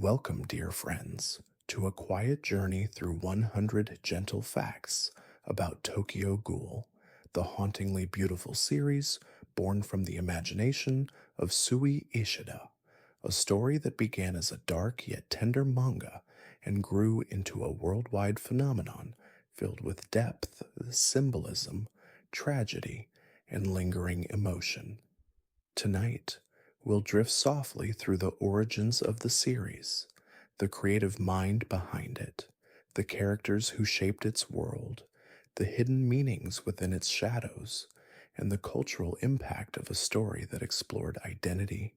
Welcome, dear friends, to a quiet journey through 100 gentle facts about Tokyo Ghoul, the hauntingly beautiful series born from the imagination of Sui Ishida, a story that began as a dark yet tender manga and grew into a worldwide phenomenon filled with depth, symbolism, tragedy, and lingering emotion. Tonight, we'll drift softly through the origins of the series, the creative mind behind it, the characters who shaped its world, the hidden meanings within its shadows, and the cultural impact of a story that explored identity,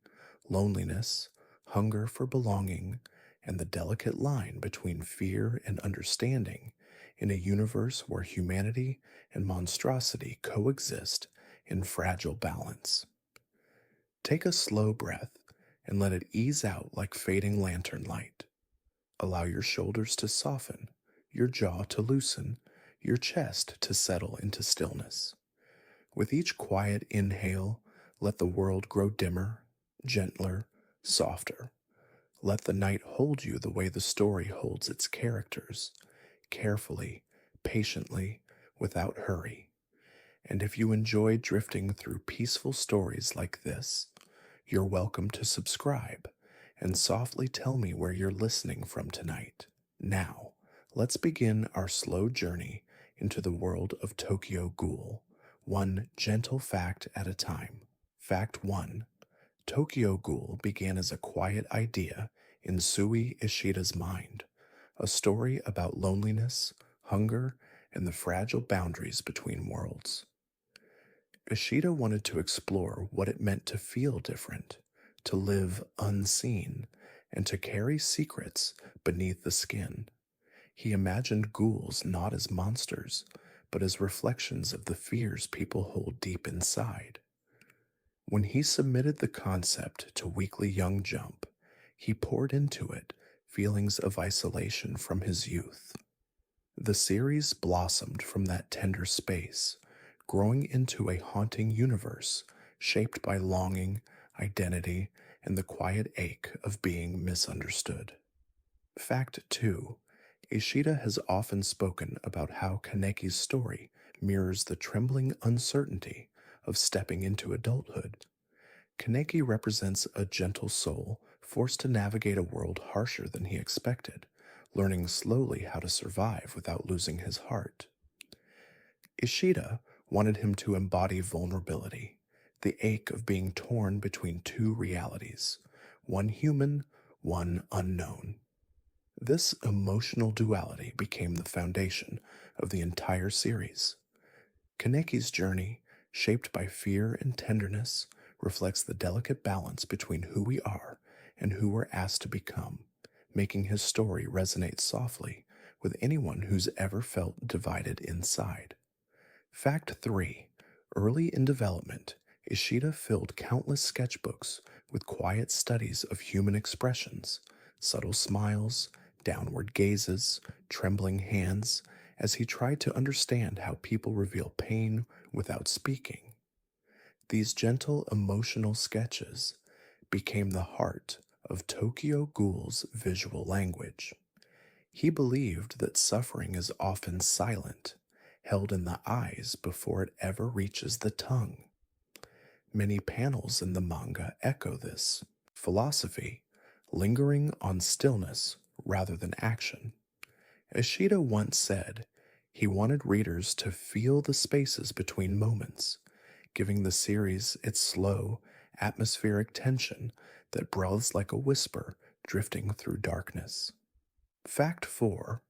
loneliness, hunger for belonging, and the delicate line between fear and understanding in a universe where humanity and monstrosity coexist in fragile balance. Take a slow breath and let it ease out like fading lantern light. Allow your shoulders to soften, your jaw to loosen, your chest to settle into stillness. With each quiet inhale, let the world grow dimmer, gentler, softer. Let the night hold you the way the story holds its characters, carefully, patiently, without hurry. And if you enjoy drifting through peaceful stories like this, you're welcome to subscribe and softly tell me where you're listening from tonight. Now, let's begin our slow journey into the world of Tokyo Ghoul, one gentle fact at a time. Fact 1. Tokyo Ghoul began as a quiet idea in Sui Ishida's mind, a story about loneliness, hunger, and the fragile boundaries between worlds. Ishida wanted to explore what it meant to feel different, to live unseen, and to carry secrets beneath the skin. He imagined ghouls not as monsters, but as reflections of the fears people hold deep inside. When he submitted the concept to Weekly Young Jump, he poured into it feelings of isolation from his youth. The series blossomed from that tender space, growing into a haunting universe shaped by longing, identity, and the quiet ache of being misunderstood. Fact 2. Ishida has often spoken about how Kaneki's story mirrors the trembling uncertainty of stepping into adulthood. Kaneki represents a gentle soul forced to navigate a world harsher than he expected, learning slowly how to survive without losing his heart. Ishida wanted him to embody vulnerability, the ache of being torn between two realities, one human, one unknown. This emotional duality became the foundation of the entire series. Kaneki's journey, shaped by fear and tenderness, reflects the delicate balance between who we are and who we're asked to become, making his story resonate softly with anyone who's ever felt divided inside. Fact 3. Early in development, Ishida filled countless sketchbooks with quiet studies of human expressions, subtle smiles, downward gazes, trembling hands, as he tried to understand how people reveal pain without speaking. These gentle emotional sketches became the heart of Tokyo Ghoul's visual language. He believed that suffering is often silent, held in the eyes before it ever reaches the tongue. Many panels in the manga echo this philosophy, lingering on stillness rather than action. Ishida once said he wanted readers to feel the spaces between moments, giving the series its slow, atmospheric tension that breathes like a whisper drifting through darkness. Fact 4.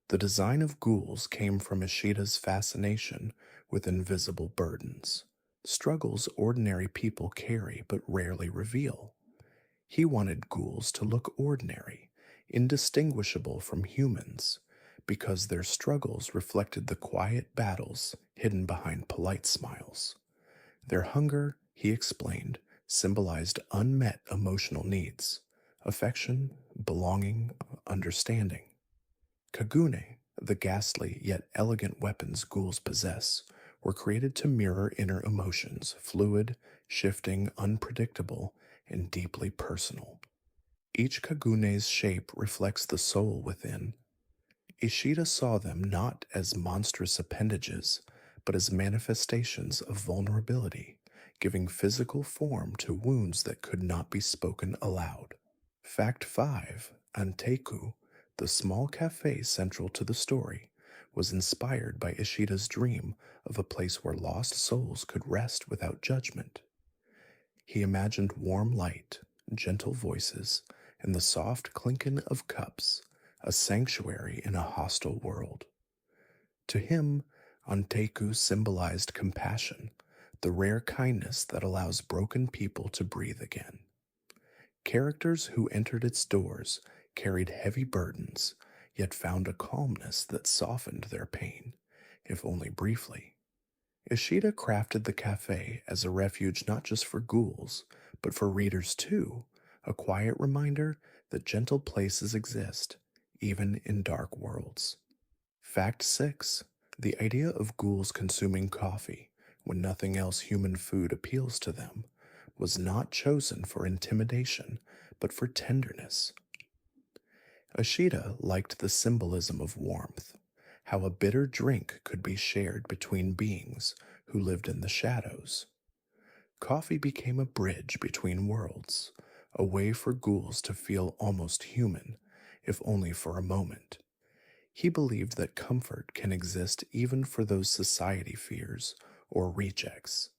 The design of ghouls came from Ishida's fascination with invisible burdens, struggles ordinary people carry but rarely reveal. He wanted ghouls to look ordinary, indistinguishable from humans, because their struggles reflected the quiet battles hidden behind polite smiles. Their hunger, he explained, symbolized unmet emotional needs, affection, belonging, understanding. Kagune, the ghastly yet elegant weapons ghouls possess, were created to mirror inner emotions, fluid, shifting, unpredictable, and deeply personal. Each kagune's shape reflects the soul within. Ishida saw them not as monstrous appendages, but as manifestations of vulnerability, giving physical form to wounds that could not be spoken aloud. Fact 5, Anteku, the small cafe central to the story, was inspired by Ishida's dream of a place where lost souls could rest without judgment. He imagined warm light, gentle voices, and the soft clinking of cups, a sanctuary in a hostile world. To him, Anteku symbolized compassion, the rare kindness that allows broken people to breathe again. Characters who entered its doors carried heavy burdens, yet found a calmness that softened their pain, if only briefly. Ishida crafted the cafe as a refuge not just for ghouls, but for readers too, a quiet reminder that gentle places exist, even in dark worlds. Fact 6. The idea of ghouls consuming coffee when nothing else human food appeals to them was not chosen for intimidation, but for tenderness. Ashita liked the symbolism of warmth, how a bitter drink could be shared between beings who lived in the shadows. Coffee became a bridge between worlds, a way for ghouls to feel almost human, if only for a moment. He believed that comfort can exist even for those society fears or rejects.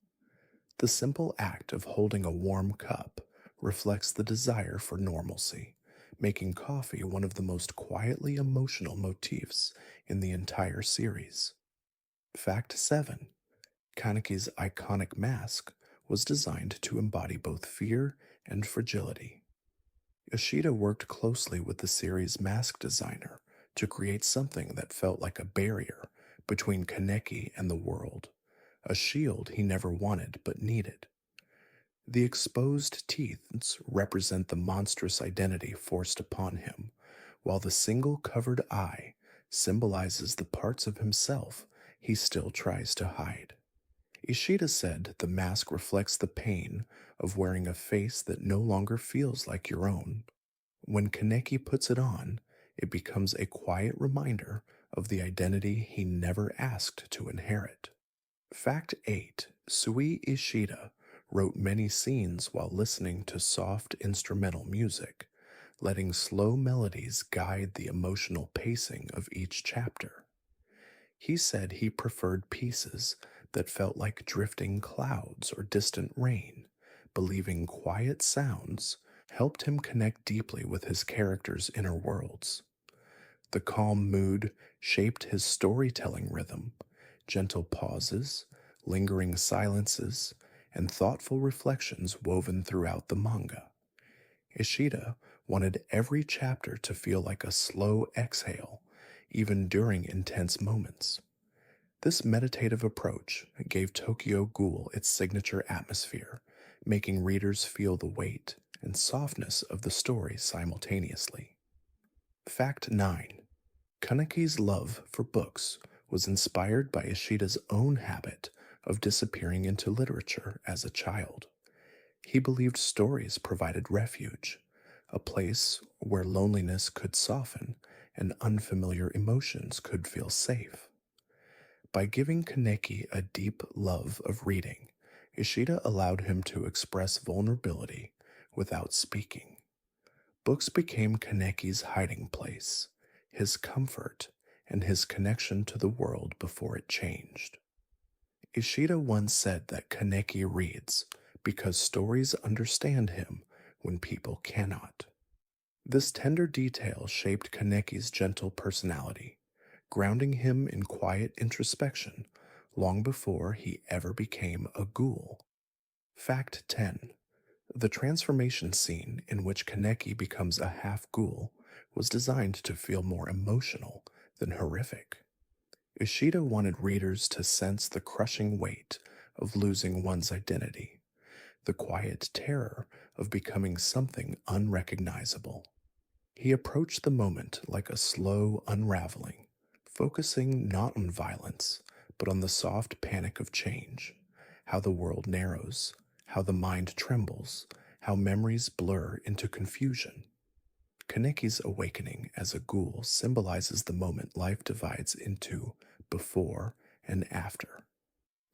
The simple act of holding a warm cup reflects the desire for normalcy, making coffee one of the most quietly emotional motifs in the entire series. Fact 7. Kaneki's iconic mask was designed to embody both fear and fragility. Yoshida worked closely with the series' mask designer to create something that felt like a barrier between Kaneki and the world, a shield he never wanted but needed. The exposed teeth represent the monstrous identity forced upon him, while the single covered eye symbolizes the parts of himself he still tries to hide. Ishida said the mask reflects the pain of wearing a face that no longer feels like your own. When Kaneki puts it on, it becomes a quiet reminder of the identity he never asked to inherit. Fact 8. Sui Ishida wrote many scenes while listening to soft instrumental music, letting slow melodies guide the emotional pacing of each chapter. He said he preferred pieces that felt like drifting clouds or distant rain, believing quiet sounds helped him connect deeply with his characters' inner worlds. The calm mood shaped his storytelling rhythm, gentle pauses, lingering silences, and thoughtful reflections woven throughout the manga. Ishida wanted every chapter to feel like a slow exhale, even during intense moments. This meditative approach gave Tokyo Ghoul its signature atmosphere, making readers feel the weight and softness of the story simultaneously. Fact 9. Kaneki's love for books was inspired by Ishida's own habit of disappearing into literature as a child. He believed stories provided refuge, a place where loneliness could soften and unfamiliar emotions could feel safe. By giving Kaneki a deep love of reading, Ishida allowed him to express vulnerability without speaking. Books became Kaneki's hiding place, his comfort, and his connection to the world before it changed. Ishida once said that Kaneki reads because stories understand him when people cannot. This tender detail shaped Kaneki's gentle personality, grounding him in quiet introspection long before he ever became a ghoul. Fact 10. The transformation scene in which Kaneki becomes a half ghoul was designed to feel more emotional than horrific. Ishida wanted readers to sense the crushing weight of losing one's identity, the quiet terror of becoming something unrecognizable. He approached the moment like a slow unraveling, focusing not on violence, but on the soft panic of change, how the world narrows, how the mind trembles, how memories blur into confusion. Kaneki's awakening as a ghoul symbolizes the moment life divides into before and after.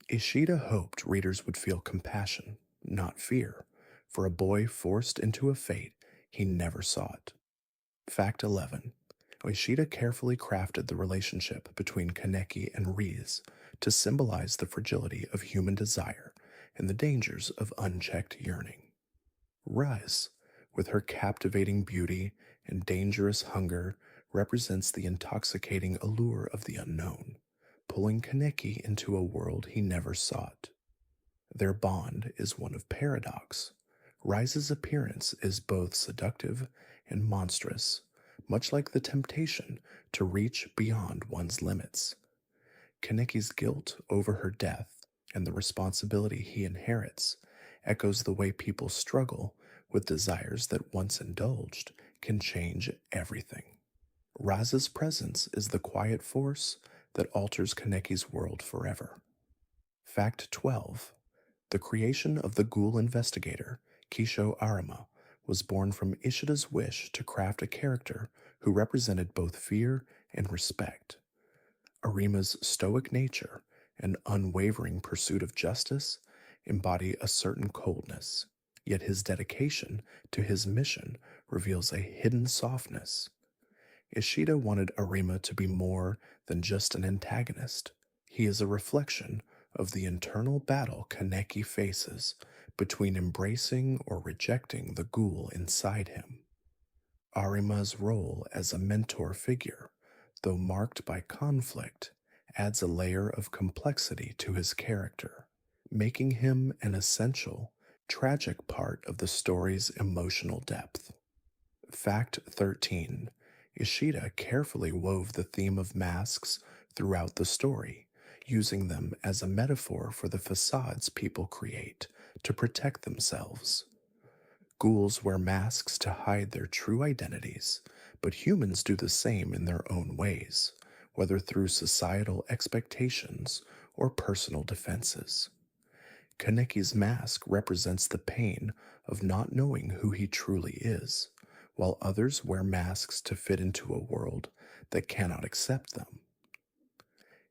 Ishida hoped readers would feel compassion, not fear, for a boy forced into a fate he never sought. Fact 11. Ishida carefully crafted the relationship between Kaneki and Riz to symbolize the fragility of human desire and the dangers of unchecked yearning. Riz, with her captivating beauty and dangerous hunger, represents the intoxicating allure of the unknown, pulling Kaneki into a world he never sought. Their bond is one of paradox. Riz's appearance is both seductive and monstrous, much like the temptation to reach beyond one's limits. Kaneki's guilt over her death and the responsibility he inherits echoes the way people struggle with desires that once indulged can change everything. Raz's presence is the quiet force that alters Kaneki's world forever. Fact 12. The creation of the ghoul investigator, Kisho Arima, was born from Ishida's wish to craft a character who represented both fear and respect. Arima's stoic nature and unwavering pursuit of justice embody a certain coldness, yet his dedication to his mission reveals a hidden softness. Ishida wanted Arima to be more than just an antagonist. He is a reflection of the internal battle Kaneki faces between embracing or rejecting the ghoul inside him. Arima's role as a mentor figure, though marked by conflict, adds a layer of complexity to his character, making him an essential, tragic part of the story's emotional depth. Fact 13. Ishida carefully wove the theme of masks throughout the story, using them as a metaphor for the facades people create to protect themselves. Ghouls wear masks to hide their true identities, but humans do the same in their own ways, whether through societal expectations or personal defenses. Kaneki's mask represents the pain of not knowing who he truly is, while others wear masks to fit into a world that cannot accept them.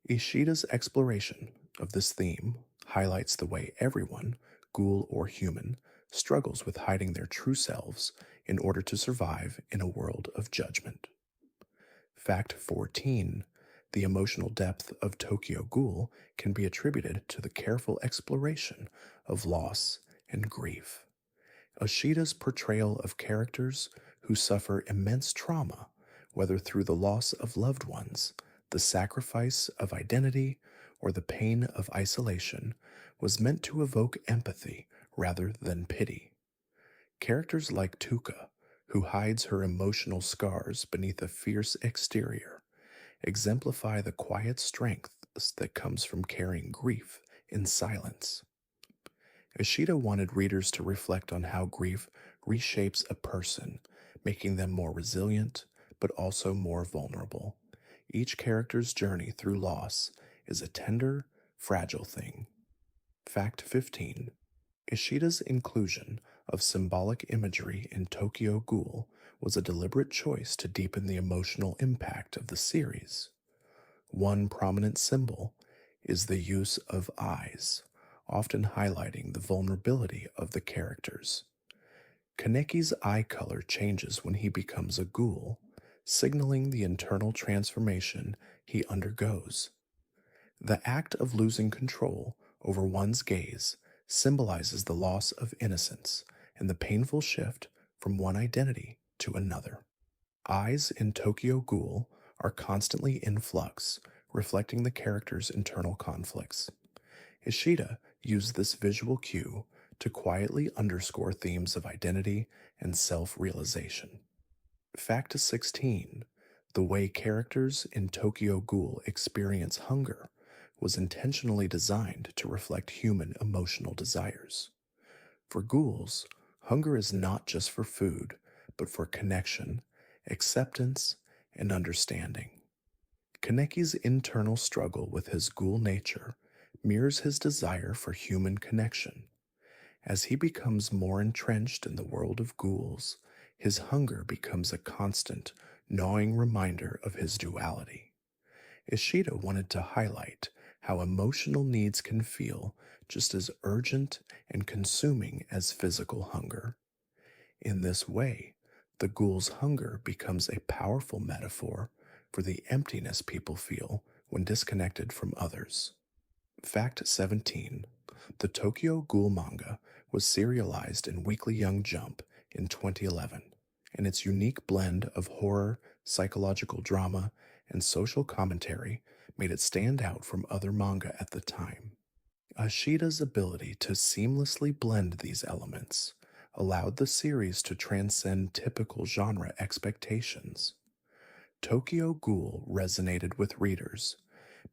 Ishida's exploration of this theme highlights the way everyone, ghoul or human, struggles with hiding their true selves in order to survive in a world of judgment. Fact 14. The emotional depth of Tokyo Ghoul can be attributed to the careful exploration of loss and grief. Ishida's portrayal of characters who suffer immense trauma, whether through the loss of loved ones, the sacrifice of identity, or the pain of isolation, was meant to evoke empathy rather than pity. Characters like Tuka, who hides her emotional scars beneath a fierce exterior, exemplify the quiet strength that comes from carrying grief in silence. Ishida wanted readers to reflect on how grief reshapes a person, making them more resilient, but also more vulnerable. Each character's journey through loss is a tender, fragile thing. Fact 15. Ishida's inclusion of symbolic imagery in Tokyo Ghoul was a deliberate choice to deepen the emotional impact of the series. One prominent symbol is the use of eyes, often highlighting the vulnerability of the characters. Kaneki's eye color changes when he becomes a ghoul, signaling the internal transformation he undergoes. The act of losing control over one's gaze symbolizes the loss of innocence and the painful shift from one identity to another. Eyes in Tokyo Ghoul are constantly in flux, reflecting the character's internal conflicts. Ishida used this visual cue to quietly underscore themes of identity and self-realization. Fact 16. The way characters in Tokyo Ghoul experience hunger was intentionally designed to reflect human emotional desires. For ghouls, hunger is not just for food, but for connection, acceptance, and understanding. Kaneki's internal struggle with his ghoul nature mirrors his desire for human connection. As he becomes more entrenched in the world of ghouls, his hunger becomes a constant, gnawing reminder of his duality. Ishida wanted to highlight how emotional needs can feel just as urgent and consuming as physical hunger. In this way, the ghoul's hunger becomes a powerful metaphor for the emptiness people feel when disconnected from others. Fact 17. The Tokyo Ghoul manga was serialized in Weekly Young Jump in 2011, and its unique blend of horror, psychological drama, and social commentary made it stand out from other manga at the time. Ashida's ability to seamlessly blend these elements allowed the series to transcend typical genre expectations. Tokyo Ghoul resonated with readers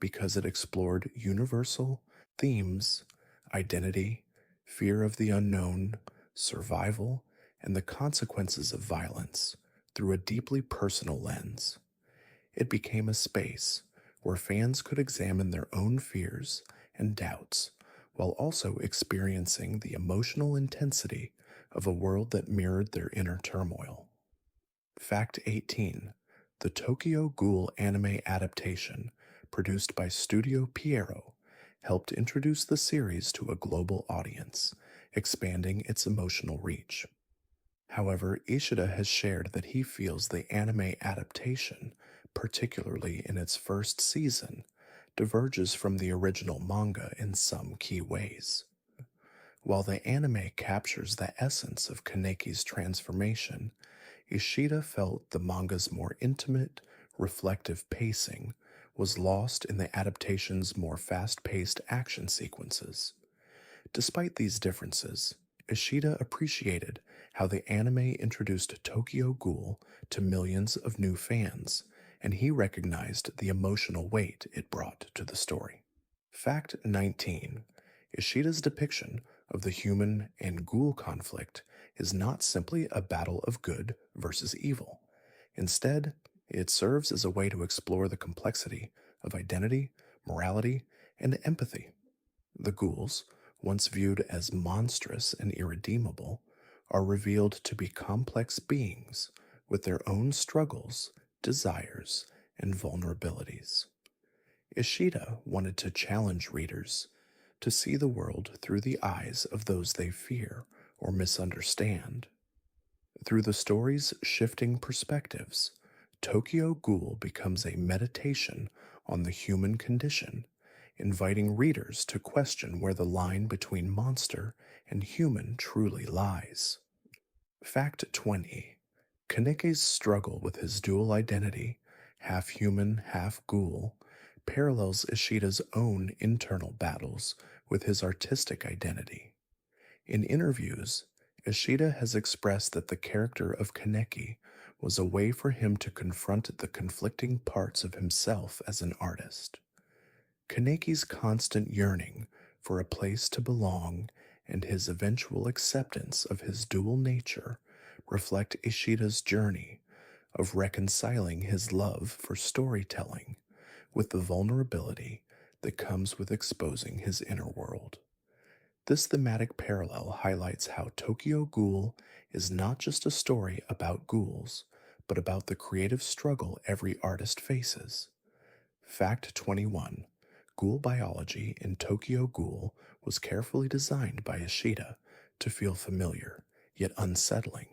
because it explored universal themes: identity, fear of the unknown, survival, and the consequences of violence through a deeply personal lens. It became a space where fans could examine their own fears and doubts while also experiencing the emotional intensity of a world that mirrored their inner turmoil. Fact 18. The Tokyo Ghoul anime adaptation, produced by Studio Piero, helped introduce the series to a global audience, expanding its emotional reach. However, Ishida has shared that he feels the anime adaptation, particularly in its first season, diverges from the original manga in some key ways. While the anime captures the essence of Kaneki's transformation, Ishida felt the manga's more intimate, reflective pacing was lost in the adaptation's more fast paced action sequences. Despite these differences, Ishida appreciated how the anime introduced Tokyo Ghoul to millions of new fans, and he recognized the emotional weight it brought to the story. Fact 19. Ishida's depiction of the human and ghoul conflict is not simply a battle of good versus evil. Instead, it serves as a way to explore the complexity of identity, morality, and empathy. The ghouls, once viewed as monstrous and irredeemable, are revealed to be complex beings with their own struggles, desires, and vulnerabilities. Ishida wanted to challenge readers to see the world through the eyes of those they fear or misunderstand. Through the story's shifting perspectives, Tokyo Ghoul becomes a meditation on the human condition, inviting readers to question where the line between monster and human truly lies. Fact 20. Kaneke's struggle with his dual identity, half human, half ghoul, parallels Ishida's own internal battles with his artistic identity. In interviews, Ishida has expressed that the character of Kaneki was a way for him to confront the conflicting parts of himself as an artist. Kaneki's constant yearning for a place to belong and his eventual acceptance of his dual nature reflect Ishida's journey of reconciling his love for storytelling with the vulnerability that comes with exposing his inner world. This thematic parallel highlights how Tokyo Ghoul is not just a story about ghouls, but about the creative struggle every artist faces. Fact 21. Ghoul biology in Tokyo Ghoul was carefully designed by Ishida to feel familiar, yet unsettling,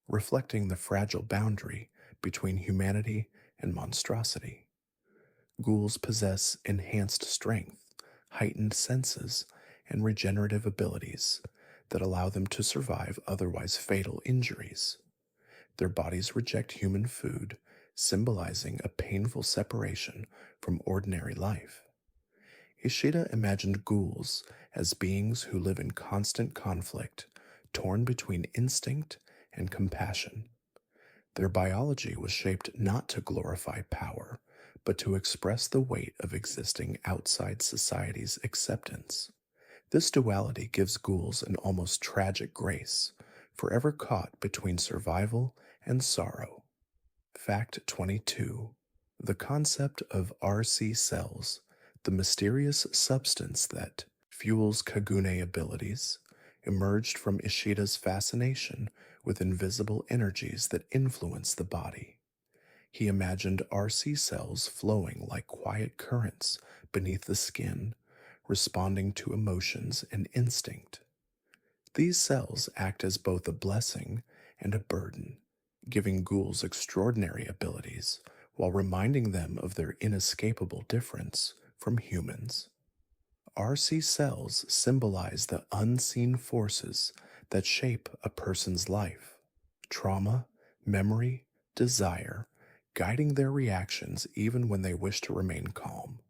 reflecting the fragile boundary between humanity and monstrosity. Ghouls possess enhanced strength, heightened senses, and regenerative abilities that allow them to survive otherwise fatal injuries. Their bodies reject human food, symbolizing a painful separation from ordinary life. Ishida imagined ghouls as beings who live in constant conflict, torn between instinct and compassion. Their biology was shaped not to glorify power, but to express the weight of existing outside society's acceptance. This duality gives ghouls an almost tragic grace, forever caught between survival and sorrow. Fact 22. The concept of RC cells, the mysterious substance that fuels Kagune abilities, emerged from Ishida's fascination with invisible energies that influence the body. He imagined RC cells flowing like quiet currents beneath the skin, responding to emotions and instinct. These cells act as both a blessing and a burden, giving ghouls extraordinary abilities while reminding them of their inescapable difference from humans. RC cells symbolize the unseen forces that shape a person's life: trauma, memory, desire, guiding their reactions even when they wish to remain calm.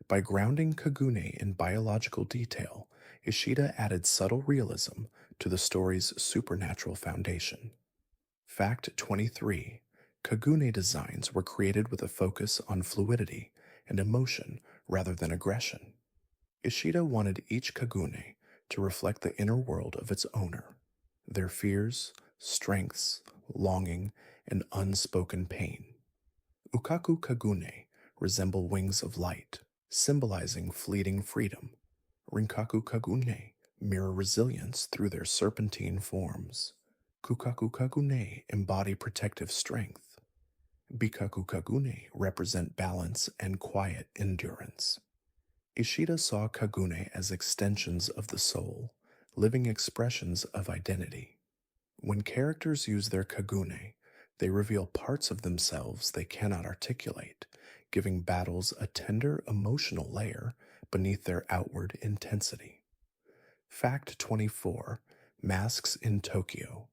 By grounding Kagune in biological detail, Ishida added subtle realism to the story's supernatural foundation. Fact 23: Kagune designs were created with a focus on fluidity and emotion rather than aggression. Ishida wanted each Kagune to reflect the inner world of its owner, their fears, strengths, longing, and unspoken pain. Ukaku Kagune resemble wings of light, symbolizing fleeting freedom. Rinkaku Kagune mirror resilience through their serpentine forms. Kukaku Kagune embody protective strength. Bikaku Kagune represent balance and quiet endurance. Ishida saw Kagune as extensions of the soul, living expressions of identity. When characters use their Kagune, they reveal parts of themselves they cannot articulate, giving battles a tender emotional layer beneath their outward intensity. Fact 24: Masks in Tokyo.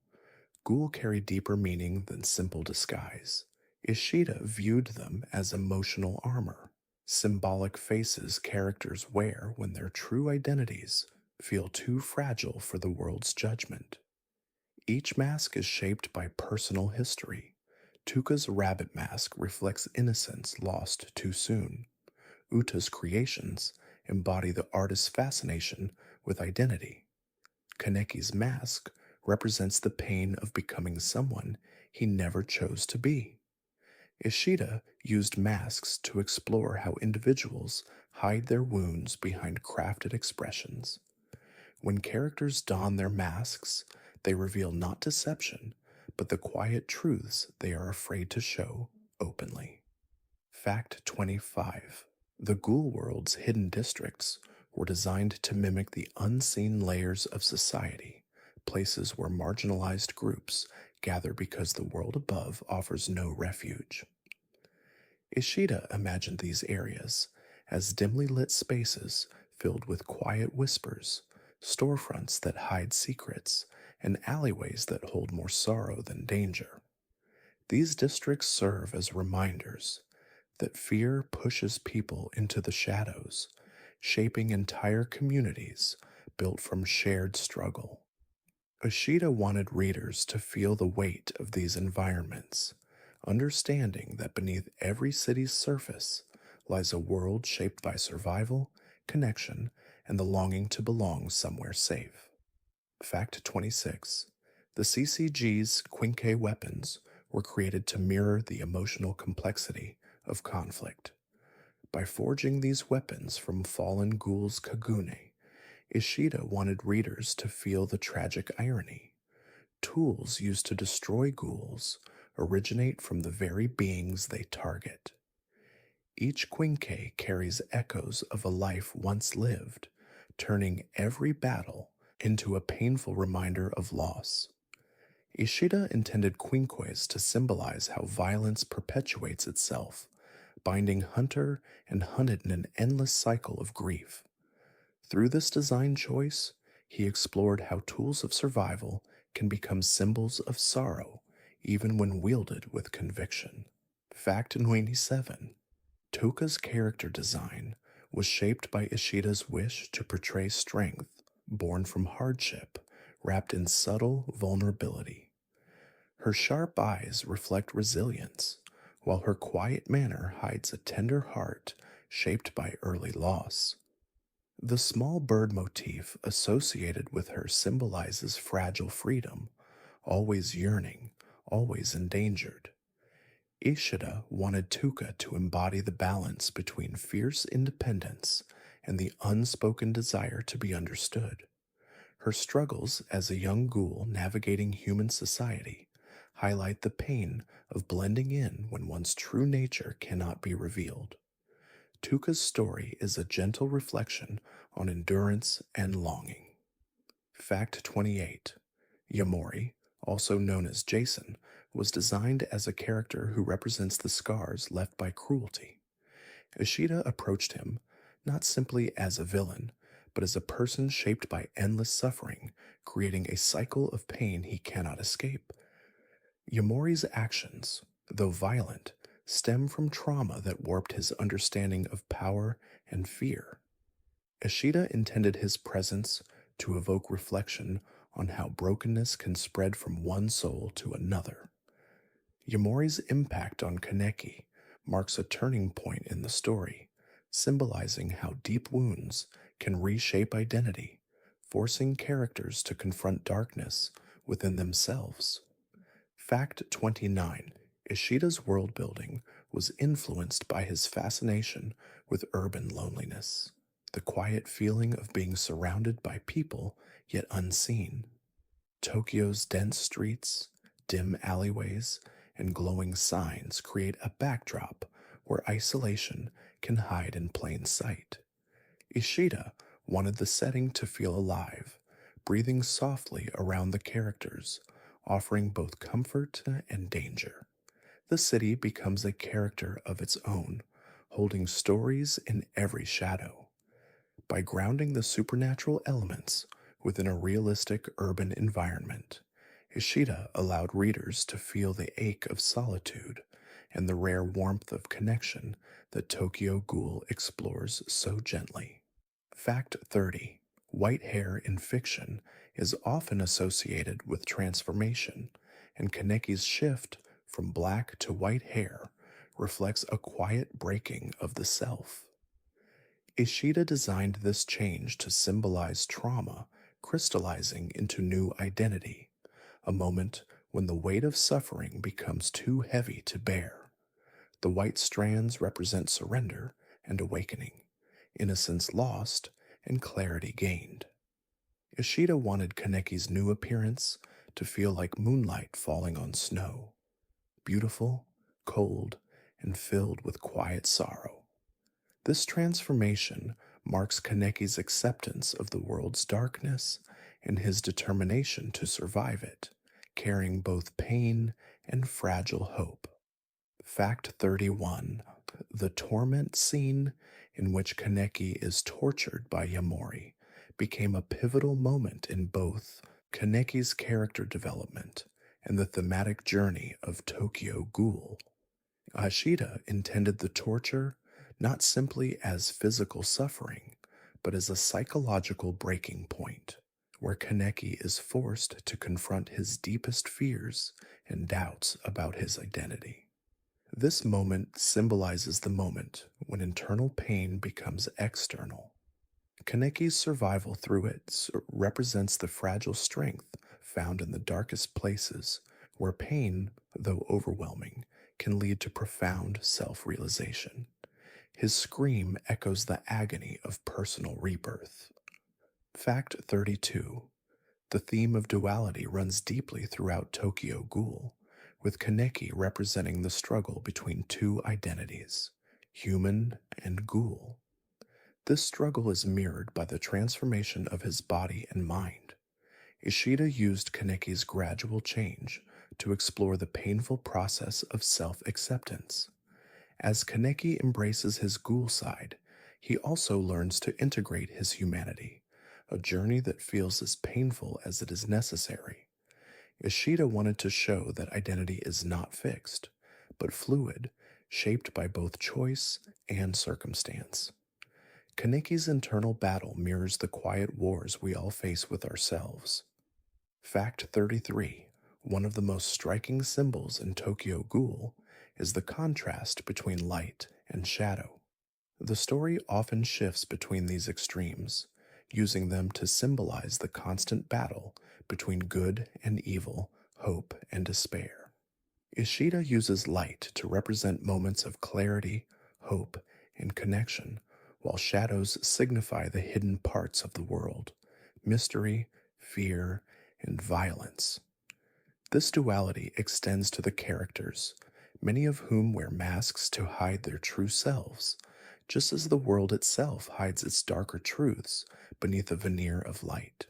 Ghoul carry deeper meaning than simple disguise. Ishida viewed them as emotional armor, symbolic faces characters wear when their true identities feel too fragile for the world's judgment. Each mask is shaped by personal history. Tuka's rabbit mask reflects innocence lost too soon. Uta's creations embody the artist's fascination with identity. Kaneki's mask represents the pain of becoming someone he never chose to be. Ishida used masks to explore how individuals hide their wounds behind crafted expressions. When characters don their masks, they reveal not deception, but the quiet truths they are afraid to show openly. Fact 25: The Ghoul World's hidden districts were designed to mimic the unseen layers of society, places where marginalized groups gather because the world above offers no refuge. Ishida imagined these areas as dimly lit spaces filled with quiet whispers, storefronts that hide secrets, and alleyways that hold more sorrow than danger. These districts serve as reminders that fear pushes people into the shadows, shaping entire communities built from shared struggle. Ishida wanted readers to feel the weight of these environments, understanding that beneath every city's surface lies a world shaped by survival, connection, and the longing to belong somewhere safe. Fact 26: The CCG's Quinque weapons were created to mirror the emotional complexity of conflict. By forging these weapons from fallen ghouls' Kagune, Ishida wanted readers to feel the tragic irony. Tools used to destroy ghouls originate from the very beings they target. Each Quinque carries echoes of a life once lived, turning every battle into a painful reminder of loss. Ishida intended quinqués to symbolize how violence perpetuates itself, binding hunter and hunted in an endless cycle of grief. Through this design choice, he explored how tools of survival can become symbols of sorrow, even when wielded with conviction. Fact 97: Toka's character design was shaped by Ishida's wish to portray strength, born from hardship, wrapped in subtle vulnerability. Her sharp eyes reflect resilience, while her quiet manner hides a tender heart shaped by early loss. The small bird motif associated with her symbolizes fragile freedom, always yearning, always endangered. Ishida wanted Tuka to embody the balance between fierce independence and the unspoken desire to be understood. Her struggles as a young ghoul navigating human society highlight the pain of blending in when one's true nature cannot be revealed. Tuka's story is a gentle reflection on endurance and longing. Fact 28. Yamori, also known as Jason, was designed as a character who represents the scars left by cruelty. Ishida approached him not simply as a villain, but as a person shaped by endless suffering, creating a cycle of pain he cannot escape. Yamori's actions, though violent, stem from trauma that warped his understanding of power and fear. Ishida intended his presence to evoke reflection on how brokenness can spread from one soul to another. Yamori's impact on Kaneki marks a turning point in the story, symbolizing how deep wounds can reshape identity, forcing characters to confront darkness within themselves. Fact 29. Ishida's world building was influenced by his fascination with urban loneliness, the quiet feeling of being surrounded by people yet unseen. Tokyo's dense streets, dim alleyways, and glowing signs create a backdrop where isolation can hide in plain sight. Ishida wanted the setting to feel alive, breathing softly around the characters, offering both comfort and danger. The city becomes a character of its own, holding stories in every shadow. By grounding the supernatural elements within a realistic urban environment, Ishida allowed readers to feel the ache of solitude and the rare warmth of connection that Tokyo Ghoul explores so gently. Fact 30. White hair in fiction is often associated with transformation, and Kaneki's shift from black to white hair reflects a quiet breaking of the self. Ishida designed this change to symbolize trauma crystallizing into new identity, a moment when the weight of suffering becomes too heavy to bear. The white strands represent surrender and awakening, innocence lost and clarity gained. Ishida wanted Kaneki's new appearance to feel like moonlight falling on snow, beautiful, cold, and filled with quiet sorrow. This transformation marks Kaneki's acceptance of the world's darkness and his determination to survive it, carrying both pain and fragile hope. Fact 31. The torment scene in which Kaneki is tortured by Yamori became a pivotal moment in both Kaneki's character development and the thematic journey of Tokyo Ghoul. Ashida intended the torture not simply as physical suffering, but as a psychological breaking point, where Kaneki is forced to confront his deepest fears and doubts about his identity. This moment symbolizes the moment when internal pain becomes external. Kaneki's survival through it represents the fragile strength found in the darkest places, where pain, though overwhelming, can lead to profound self-realization. His scream echoes the agony of personal rebirth. Fact 32. The theme of duality runs deeply throughout Tokyo Ghoul, with Kaneki representing the struggle between two identities, human and ghoul. This struggle is mirrored by the transformation of his body and mind. Ishida used Kaneki's gradual change to explore the painful process of self-acceptance. As Kaneki embraces his ghoul side, he also learns to integrate his humanity, a journey that feels as painful as it is necessary. Ishida wanted to show that identity is not fixed, but fluid, shaped by both choice and circumstance. Kaneki's internal battle mirrors the quiet wars we all face with ourselves. Fact 33. One of the most striking symbols in Tokyo Ghoul is the contrast between light and shadow. The story often shifts between these extremes, using them to symbolize the constant battle between good and evil, hope and despair. Ishida uses light to represent moments of clarity, hope, and connection, while shadows signify the hidden parts of the world, mystery, fear, and violence. This duality extends to the characters, many of whom wear masks to hide their true selves, just as the world itself hides its darker truths beneath a veneer of light.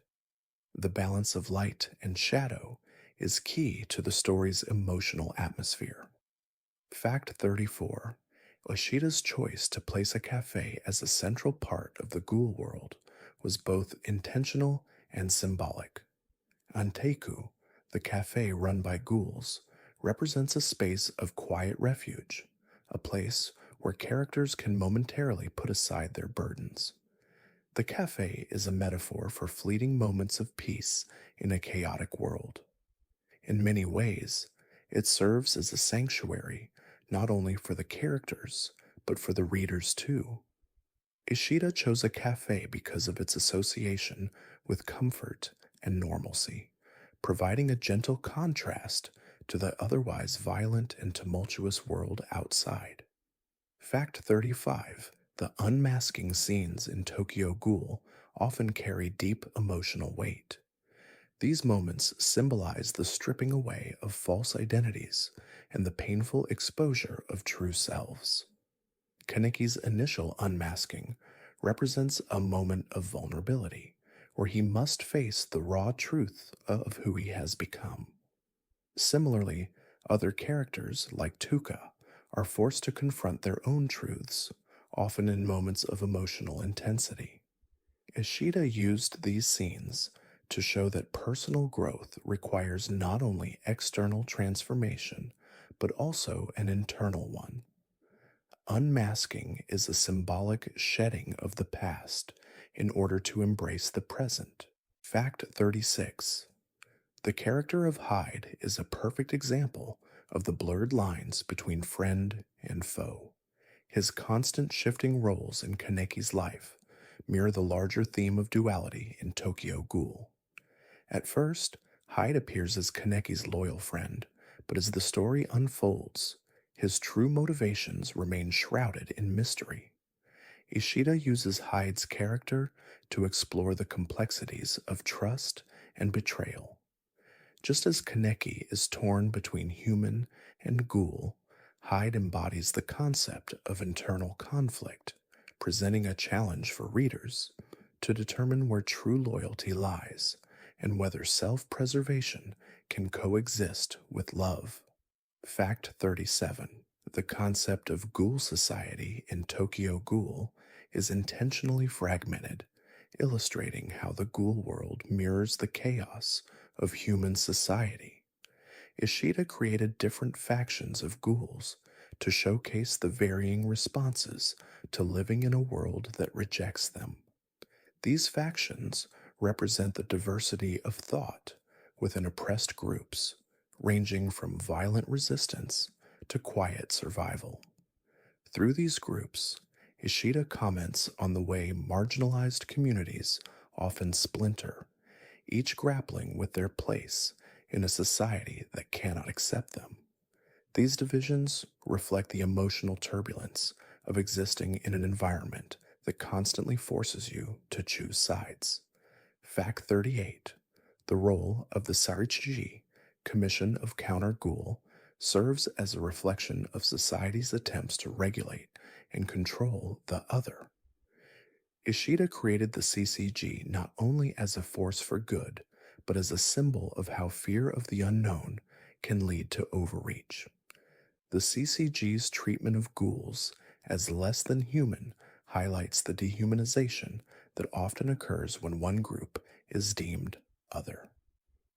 The balance of light and shadow is key to the story's emotional atmosphere. Fact 34. Oshida's choice to place a cafe as a central part of the ghoul world was both intentional and symbolic. Anteiku, the cafe run by ghouls, represents a space of quiet refuge, a place where characters can momentarily put aside their burdens. The cafe is a metaphor for fleeting moments of peace in a chaotic world. In many ways, it serves as a sanctuary not only for the characters, but for the readers too. Ishida chose a cafe because of its association with comfort and normalcy, providing a gentle contrast to the otherwise violent and tumultuous world outside. Fact 35. The unmasking scenes in Tokyo Ghoul often carry deep emotional weight. These moments symbolize the stripping away of false identities and the painful exposure of true selves. Kaneki's initial unmasking represents a moment of vulnerability, where he must face the raw truth of who he has become. Similarly, other characters, like Tuka, are forced to confront their own truths, often in moments of emotional intensity. Ishida used these scenes to show that personal growth requires not only external transformation, but also an internal one. Unmasking is a symbolic shedding of the past in order to embrace the present. Fact 36. The character of Hyde is a perfect example of the blurred lines between friend and foe. His constant shifting roles in Kaneki's life mirror the larger theme of duality in Tokyo Ghoul. At first, Hyde appears as Kaneki's loyal friend, but as the story unfolds, his true motivations remain shrouded in mystery. Ishida uses Hyde's character to explore the complexities of trust and betrayal. Just as Kaneki is torn between human and ghoul, Hyde embodies the concept of internal conflict, presenting a challenge for readers to determine where true loyalty lies and whether self preservation can coexist with love. Fact 37. The concept of ghoul society in Tokyo Ghoul is intentionally fragmented, illustrating how the ghoul world mirrors the chaos of human society. Ishida created different factions of ghouls to showcase the varying responses to living in a world that rejects them. These factions represent the diversity of thought within oppressed groups, ranging from violent resistance to quiet survival. Through these groups, Ishida comments on the way marginalized communities often splinter, each grappling with their place in a society that cannot accept them. These divisions reflect the emotional turbulence of existing in an environment that constantly forces you to choose sides. Fact 38. The role of the Sarichiji, Commission of Counter Ghoul, serves as a reflection of society's attempts to regulate and control the other. Ishida created the CCG not only as a force for good, but as a symbol of how fear of the unknown can lead to overreach. The CCG's treatment of ghouls as less than human highlights the dehumanization that often occurs when one group is deemed other.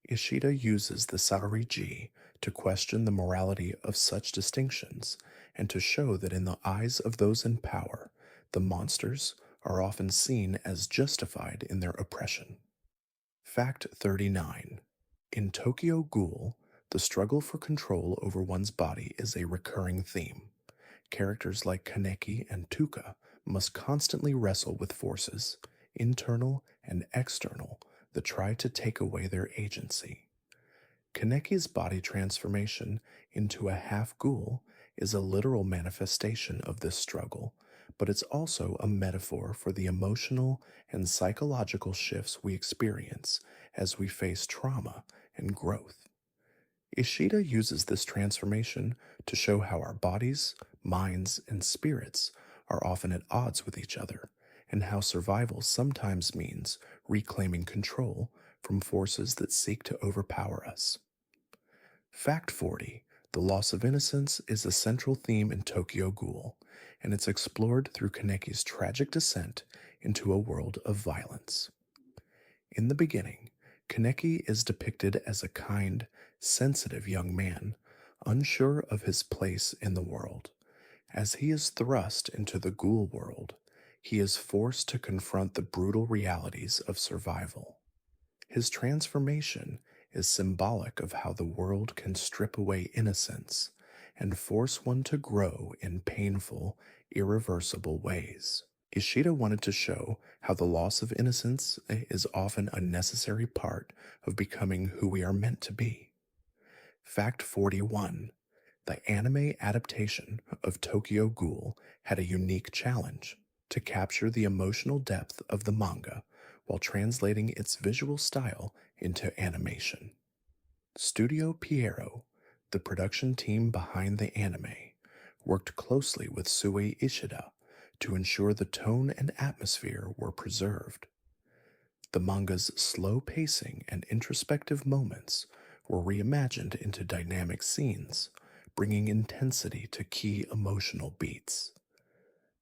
Ishida uses the Sariji to question the morality of such distinctions and to show that in the eyes of those in power, the monsters are often seen as justified in their oppression. Fact 39. In Tokyo Ghoul, the struggle for control over one's body is a recurring theme. Characters like Kaneki and Tuka must constantly wrestle with forces, internal and external, that try to take away their agency. Kaneki's body transformation into a half ghoul is a literal manifestation of this struggle, but it's also a metaphor for the emotional and psychological shifts we experience as we face trauma and growth. Ishida uses this transformation to show how our bodies, minds, and spirits are often at odds with each other, and how survival sometimes means reclaiming control from forces that seek to overpower us. Fact 40: the loss of innocence is a central theme in Tokyo Ghoul, and it's explored through Kaneki's tragic descent into a world of violence. In the beginning, Kaneki is depicted as a kind, sensitive young man, unsure of his place in the world. As he is thrust into the ghoul world, he is forced to confront the brutal realities of survival. His transformation is symbolic of how the world can strip away innocence and force one to grow in painful, irreversible ways. Ishida wanted to show how the loss of innocence is often a necessary part of becoming who we are meant to be. Fact 41: the anime adaptation of Tokyo Ghoul had a unique challenge to capture the emotional depth of the manga while translating its visual style into animation. Studio Piero, the production team behind the anime, worked closely with Sue Ishida to ensure the tone and atmosphere were preserved. The manga's slow pacing and introspective moments were reimagined into dynamic scenes, bringing intensity to key emotional beats.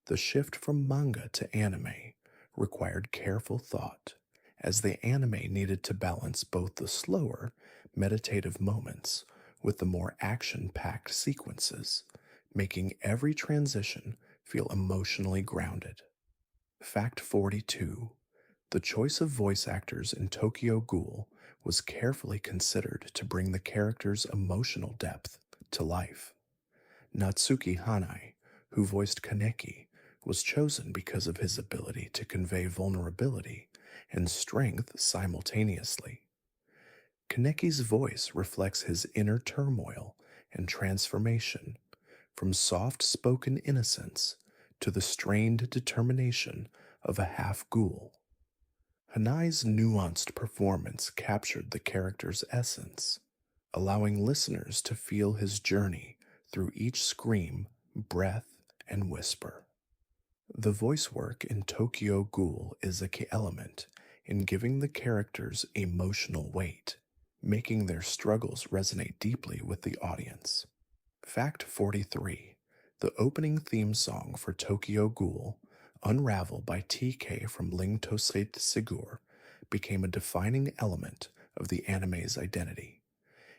The shift from manga to anime required careful thought, as the anime needed to balance both the slower, meditative moments with the more action packed sequences, making every transition feel emotionally grounded. Fact 42: the choice of voice actors in Tokyo Ghoul was carefully considered to bring the character's emotional depth to life. Natsuki Hanai, who voiced Kaneki, was chosen because of his ability to convey vulnerability and strength simultaneously. Kaneki's voice reflects his inner turmoil and transformation, from soft spoken innocence to the strained determination of a half ghoul. Hanai's nuanced performance captured the character's essence, allowing listeners to feel his journey through each scream, breath, and whisper. The voice work in Tokyo Ghoul is a key element in giving the characters emotional weight, making their struggles resonate deeply with the audience. Fact 43: the opening theme song for Tokyo Ghoul, Unravel by TK from Ling Tosei Sigur, became a defining element of the anime's identity.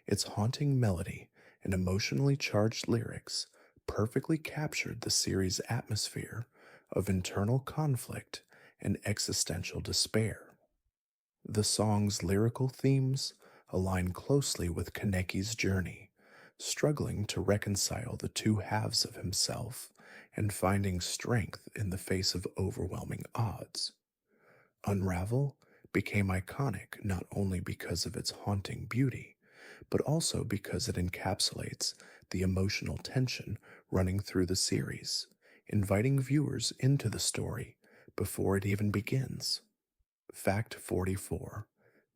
Its haunting melody and emotionally charged lyrics perfectly captured the series' atmosphere of internal conflict and existential despair. The song's lyrical themes align closely with Kaneki's journey, struggling to reconcile the two halves of himself and finding strength in the face of overwhelming odds. Unravel became iconic not only because of its haunting beauty, but also because it encapsulates the emotional tension running through the series, inviting viewers into the story before it even begins. Fact 44: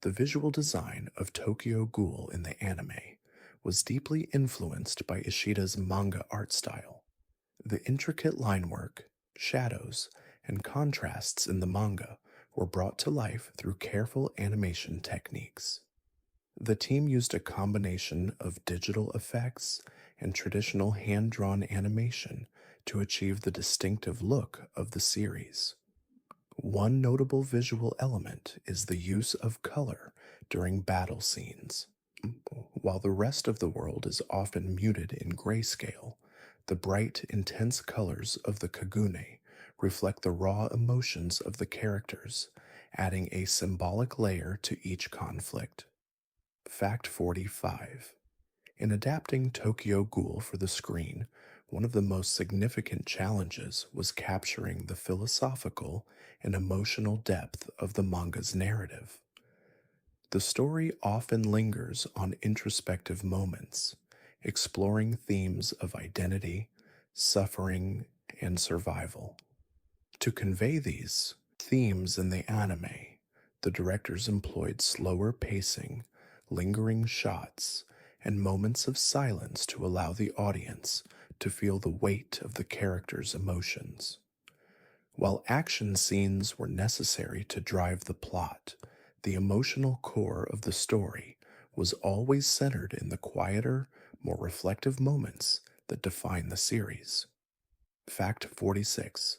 the visual design of Tokyo Ghoul in the anime was deeply influenced by Ishida's manga art style. The intricate line work, shadows, and contrasts in the manga were brought to life through careful animation techniques. The team used a combination of digital effects and traditional hand drawn animation to achieve the distinctive look of the series. One notable visual element is the use of color during battle scenes. While the rest of the world is often muted in grayscale, the bright, intense colors of the Kagune reflect the raw emotions of the characters, adding a symbolic layer to each conflict. Fact 45: in adapting Tokyo Ghoul for the screen, one of the most significant challenges was capturing the philosophical and emotional depth of the manga's narrative. The story often lingers on introspective moments, exploring themes of identity, suffering, and survival. To convey these themes in the anime, the directors employed slower pacing, lingering shots, and moments of silence to allow the audience to feel the weight of the characters' emotions. While action scenes were necessary to drive the plot, the emotional core of the story was always centered in the quieter, more reflective moments that define the series. Fact 46.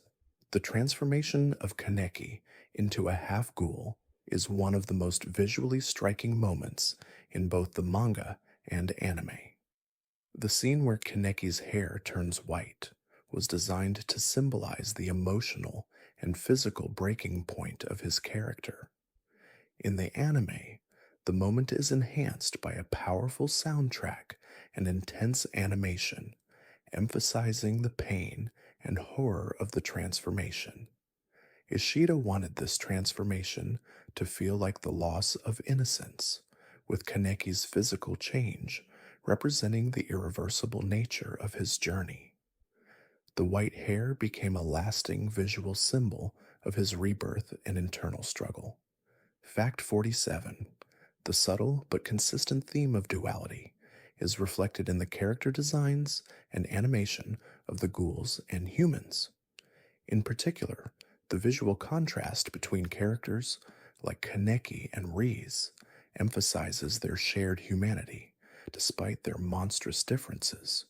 The transformation of Kaneki into a half ghoul is one of the most visually striking moments in both the manga and anime. The scene where Kaneki's hair turns white was designed to symbolize the emotional and physical breaking point of his character. In the anime, the moment is enhanced by a powerful soundtrack and intense animation, emphasizing the pain and horror of the transformation. Ishida wanted this transformation to feel like the loss of innocence, with Kaneki's physical change representing the irreversible nature of his journey. The white hair became a lasting visual symbol of his rebirth and internal struggle. Fact 47. The subtle but consistent theme of duality is reflected in the character designs and animation of the ghouls and humans. In particular, the visual contrast between characters like Kaneki and Riz emphasizes their shared humanity despite their monstrous differences.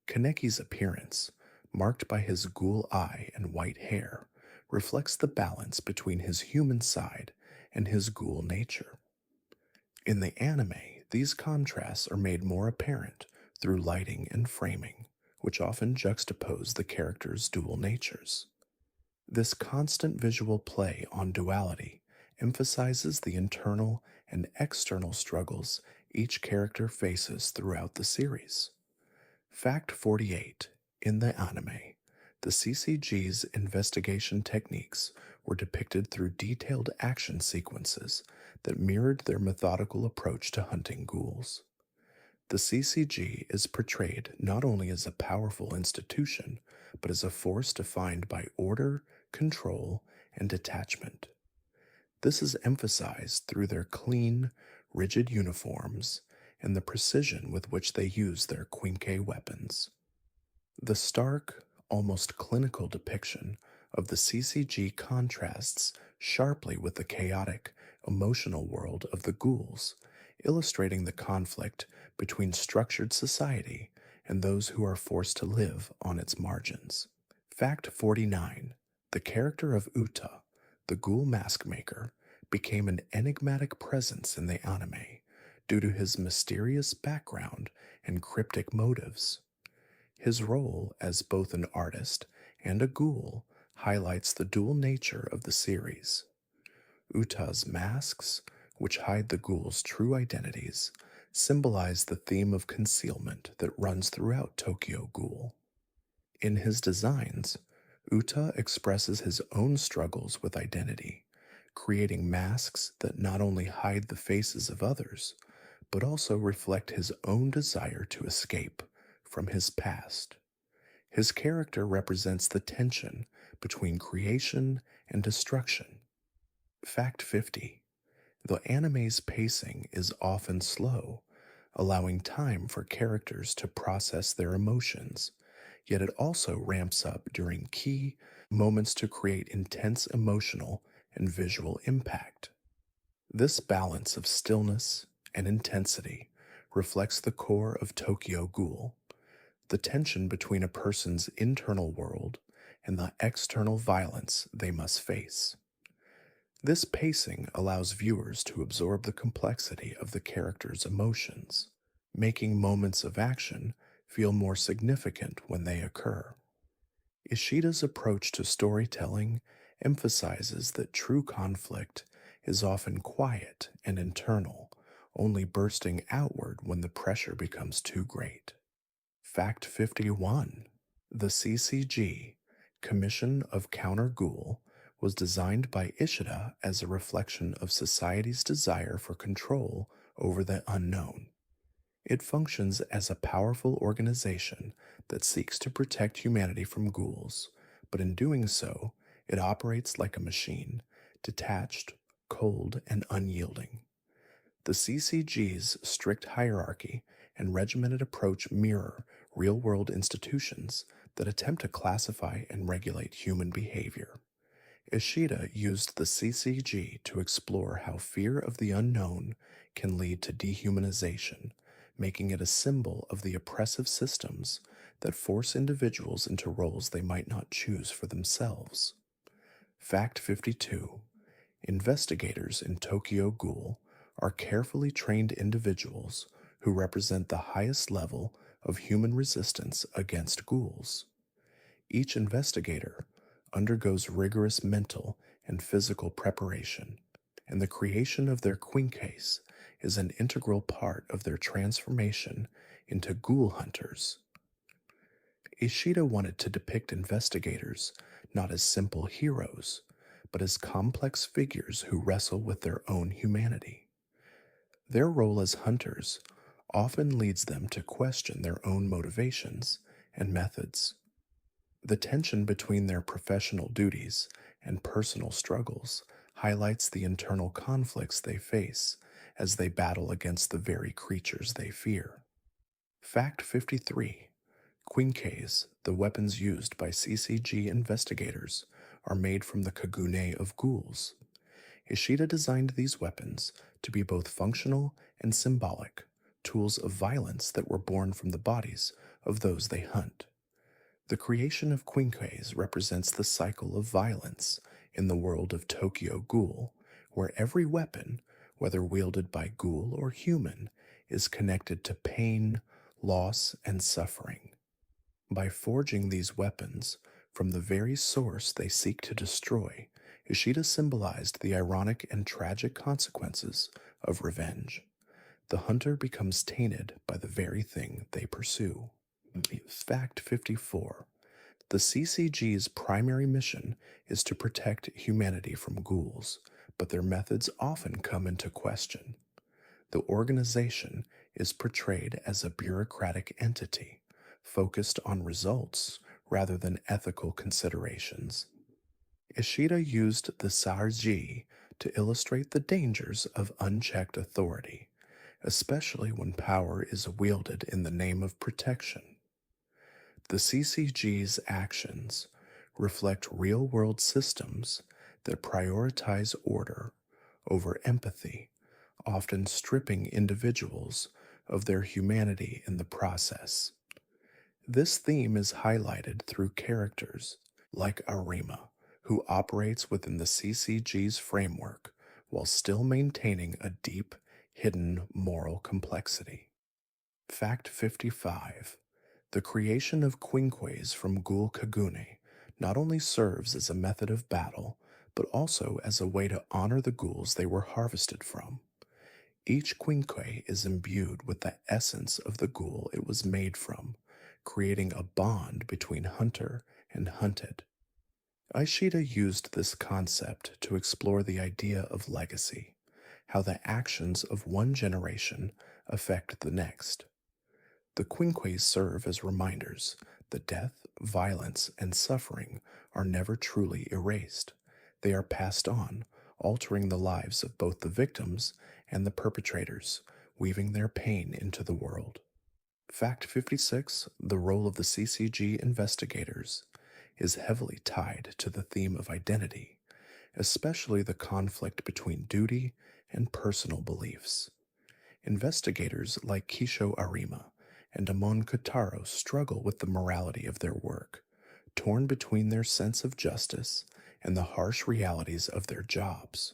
Kaneki's appearance, marked by his ghoul eye and white hair, reflects the balance between his human side and his ghoul nature. In the anime, these contrasts are made more apparent through lighting and framing, which often juxtapose the characters' dual natures. This constant visual play on duality emphasizes the internal and external struggles each character faces throughout the series. Fact 48. In the anime, the CCG's investigation techniques were depicted through detailed action sequences that mirrored their methodical approach to hunting ghouls. The CCG is portrayed not only as a powerful institution, but as a force defined by order, control, and detachment. This is emphasized through their clean, rigid uniforms and the precision with which they use their quinque weapons. The stark, almost clinical depiction of the CCG contrasts sharply with the chaotic, emotional world of the ghouls, illustrating the conflict between structured society and those who are forced to live on its margins. Fact 49. The character of Uta, the ghoul mask maker, became an enigmatic presence in the anime due to his mysterious background and cryptic motives. His role as both an artist and a ghoul highlights the dual nature of the series. Uta's masks, which hide the ghouls' true identities, symbolize the theme of concealment that runs throughout Tokyo Ghoul. In his designs, Uta expresses his own struggles with identity, creating masks that not only hide the faces of others, but also reflect his own desire to escape from his past. His character represents the tension between creation and destruction. Fact 50. The anime's pacing is often slow, allowing time for characters to process their emotions, yet it also ramps up during key moments to create intense emotional and visual impact. This balance of stillness and intensity reflects the core of Tokyo Ghoul, the tension between a person's internal world and the external violence they must face. This pacing allows viewers to absorb the complexity of the character's emotions, making moments of action feel more significant when they occur. Ishida's approach to storytelling emphasizes that true conflict is often quiet and internal, only bursting outward when the pressure becomes too great. Fact 51. The CCG, Commission of Counter Ghoul, was designed by Ishida as a reflection of society's desire for control over the unknown. It functions as a powerful organization that seeks to protect humanity from ghouls, but in doing so, It operates like a machine, detached, cold, and unyielding. The CCG's strict hierarchy and regimented approach mirror real world institutions that attempt to classify and regulate human behavior. Ishida used the CCG to explore how fear of the unknown can lead to dehumanization, making it a symbol of the oppressive systems that force individuals into roles they might not choose for themselves. Fact 52. Investigators in Tokyo Ghoul are carefully trained individuals who represent the highest level of human resistance against ghouls. Each investigator undergoes rigorous mental and physical preparation, and the creation of their quincase is an integral part of their transformation into ghoul hunters. Ishida wanted to depict investigators not as simple heroes, but as complex figures who wrestle with their own humanity. Their role as hunters often leads them to question their own motivations and methods. The tension between their professional duties and personal struggles highlights the internal conflicts they face as they battle against the very creatures they fear. Fact 53. Quinkes, the weapons used by CCG investigators, are made from the kagune of ghouls. Ishida designed these weapons to be both functional and symbolic, tools of violence that were born from the bodies of those they hunt. The creation of quinkes represents the cycle of violence in the world of Tokyo Ghoul, where every weapon, whether wielded by ghoul or human, is connected to pain, loss, and suffering. By forging these weapons from the very source they seek to destroy, Ishida symbolized the ironic and tragic consequences of revenge. The hunter becomes tainted by the very thing they pursue. Fact 54. The CCG's primary mission is to protect humanity from ghouls, but their methods often come into question. The organization is portrayed as a bureaucratic entity, focused on results rather than ethical considerations. Ishida used the Sarji to illustrate the dangers of unchecked authority, especially when power is wielded in the name of protection. The CCG's actions reflect real world systems that prioritize order over empathy, often stripping individuals of their humanity in the process. This theme is highlighted through characters like Arima, who operates within the CCG's framework while still maintaining a deep, hidden moral complexity. Fact 55. The creation of quinques from Ghoul Kagune not only serves as a method of battle, but also as a way to honor the ghouls they were harvested from. Each quinque is imbued with the essence of the ghoul it was made from, creating a bond between hunter and hunted. Ishida used this concept to explore the idea of legacy, how the actions of one generation affect the next. The quinques serve as reminders that death, violence, and suffering are never truly erased. They are passed on, altering the lives of both the victims and the perpetrators, weaving their pain into the world. Fact 56. The role of the CCG investigators is heavily tied to the theme of identity, especially the conflict between duty and personal beliefs. Investigators like Kisho Arima and Amon Kotaro struggle with the morality of their work, torn between their sense of justice and the harsh realities of their jobs.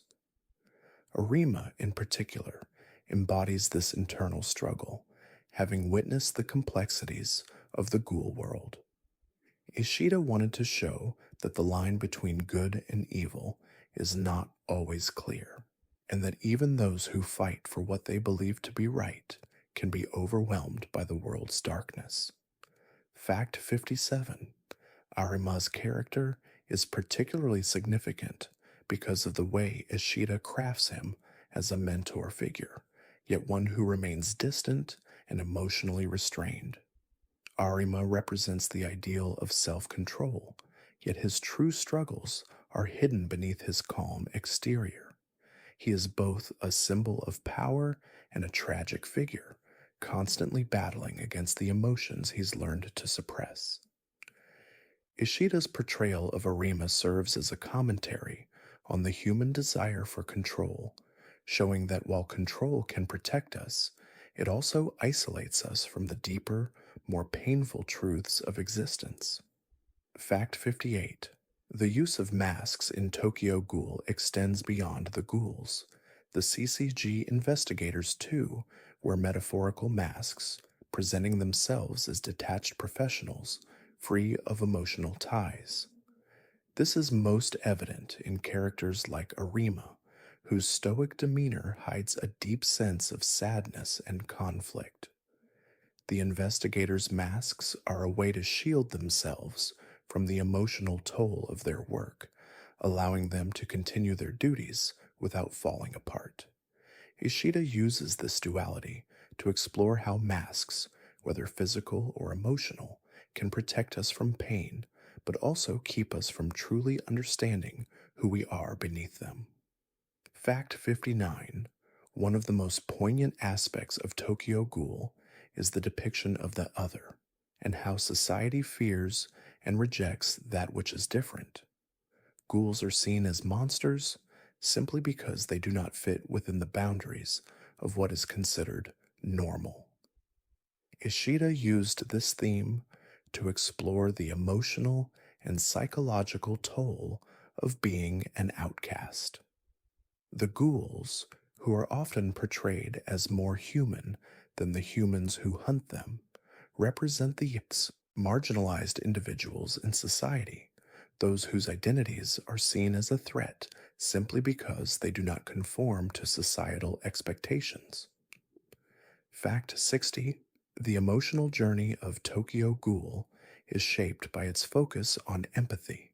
Arima, in particular, embodies this internal struggle, having witnessed the complexities of the ghoul world. Ishida wanted to show that the line between good and evil is not always clear, and that even those who fight for what they believe to be right can be overwhelmed by the world's darkness. Fact 57. Arima's character is particularly significant because of the way Ishida crafts him as a mentor figure, yet one who remains distant and emotionally restrained. Arima represents the ideal of self-control, yet his true struggles are hidden beneath his calm exterior. He is both a symbol of power and a tragic figure, constantly battling against the emotions he's learned to suppress. Ishida's portrayal of Arima serves as a commentary on the human desire for control, showing that while control can protect us, it also isolates us from the deeper, more painful truths of existence. Fact 58. The use of masks in Tokyo Ghoul extends beyond the ghouls. The CCG investigators, too, wear metaphorical masks, presenting themselves as detached professionals free of emotional ties. This is most evident in characters like Arima, whose stoic demeanor hides a deep sense of sadness and conflict. The investigators' masks are a way to shield themselves from the emotional toll of their work, allowing them to continue their duties without falling apart. Ishida uses this duality to explore how masks, whether physical or emotional, can protect us from pain, but also keep us from truly understanding who we are beneath them. Fact 59. One of the most poignant aspects of Tokyo Ghoul is the depiction of the other, and how society fears and rejects that which is different. Ghouls are seen as monsters simply because they do not fit within the boundaries of what is considered normal. Ishida used this theme to explore the emotional and psychological toll of being an outcast. The ghouls, who are often portrayed as more human than the humans who hunt them, represent the marginalized individuals in society, those whose identities are seen as a threat simply because they do not conform to societal expectations. Fact 60. The emotional journey of Tokyo Ghoul is shaped by its focus on empathy.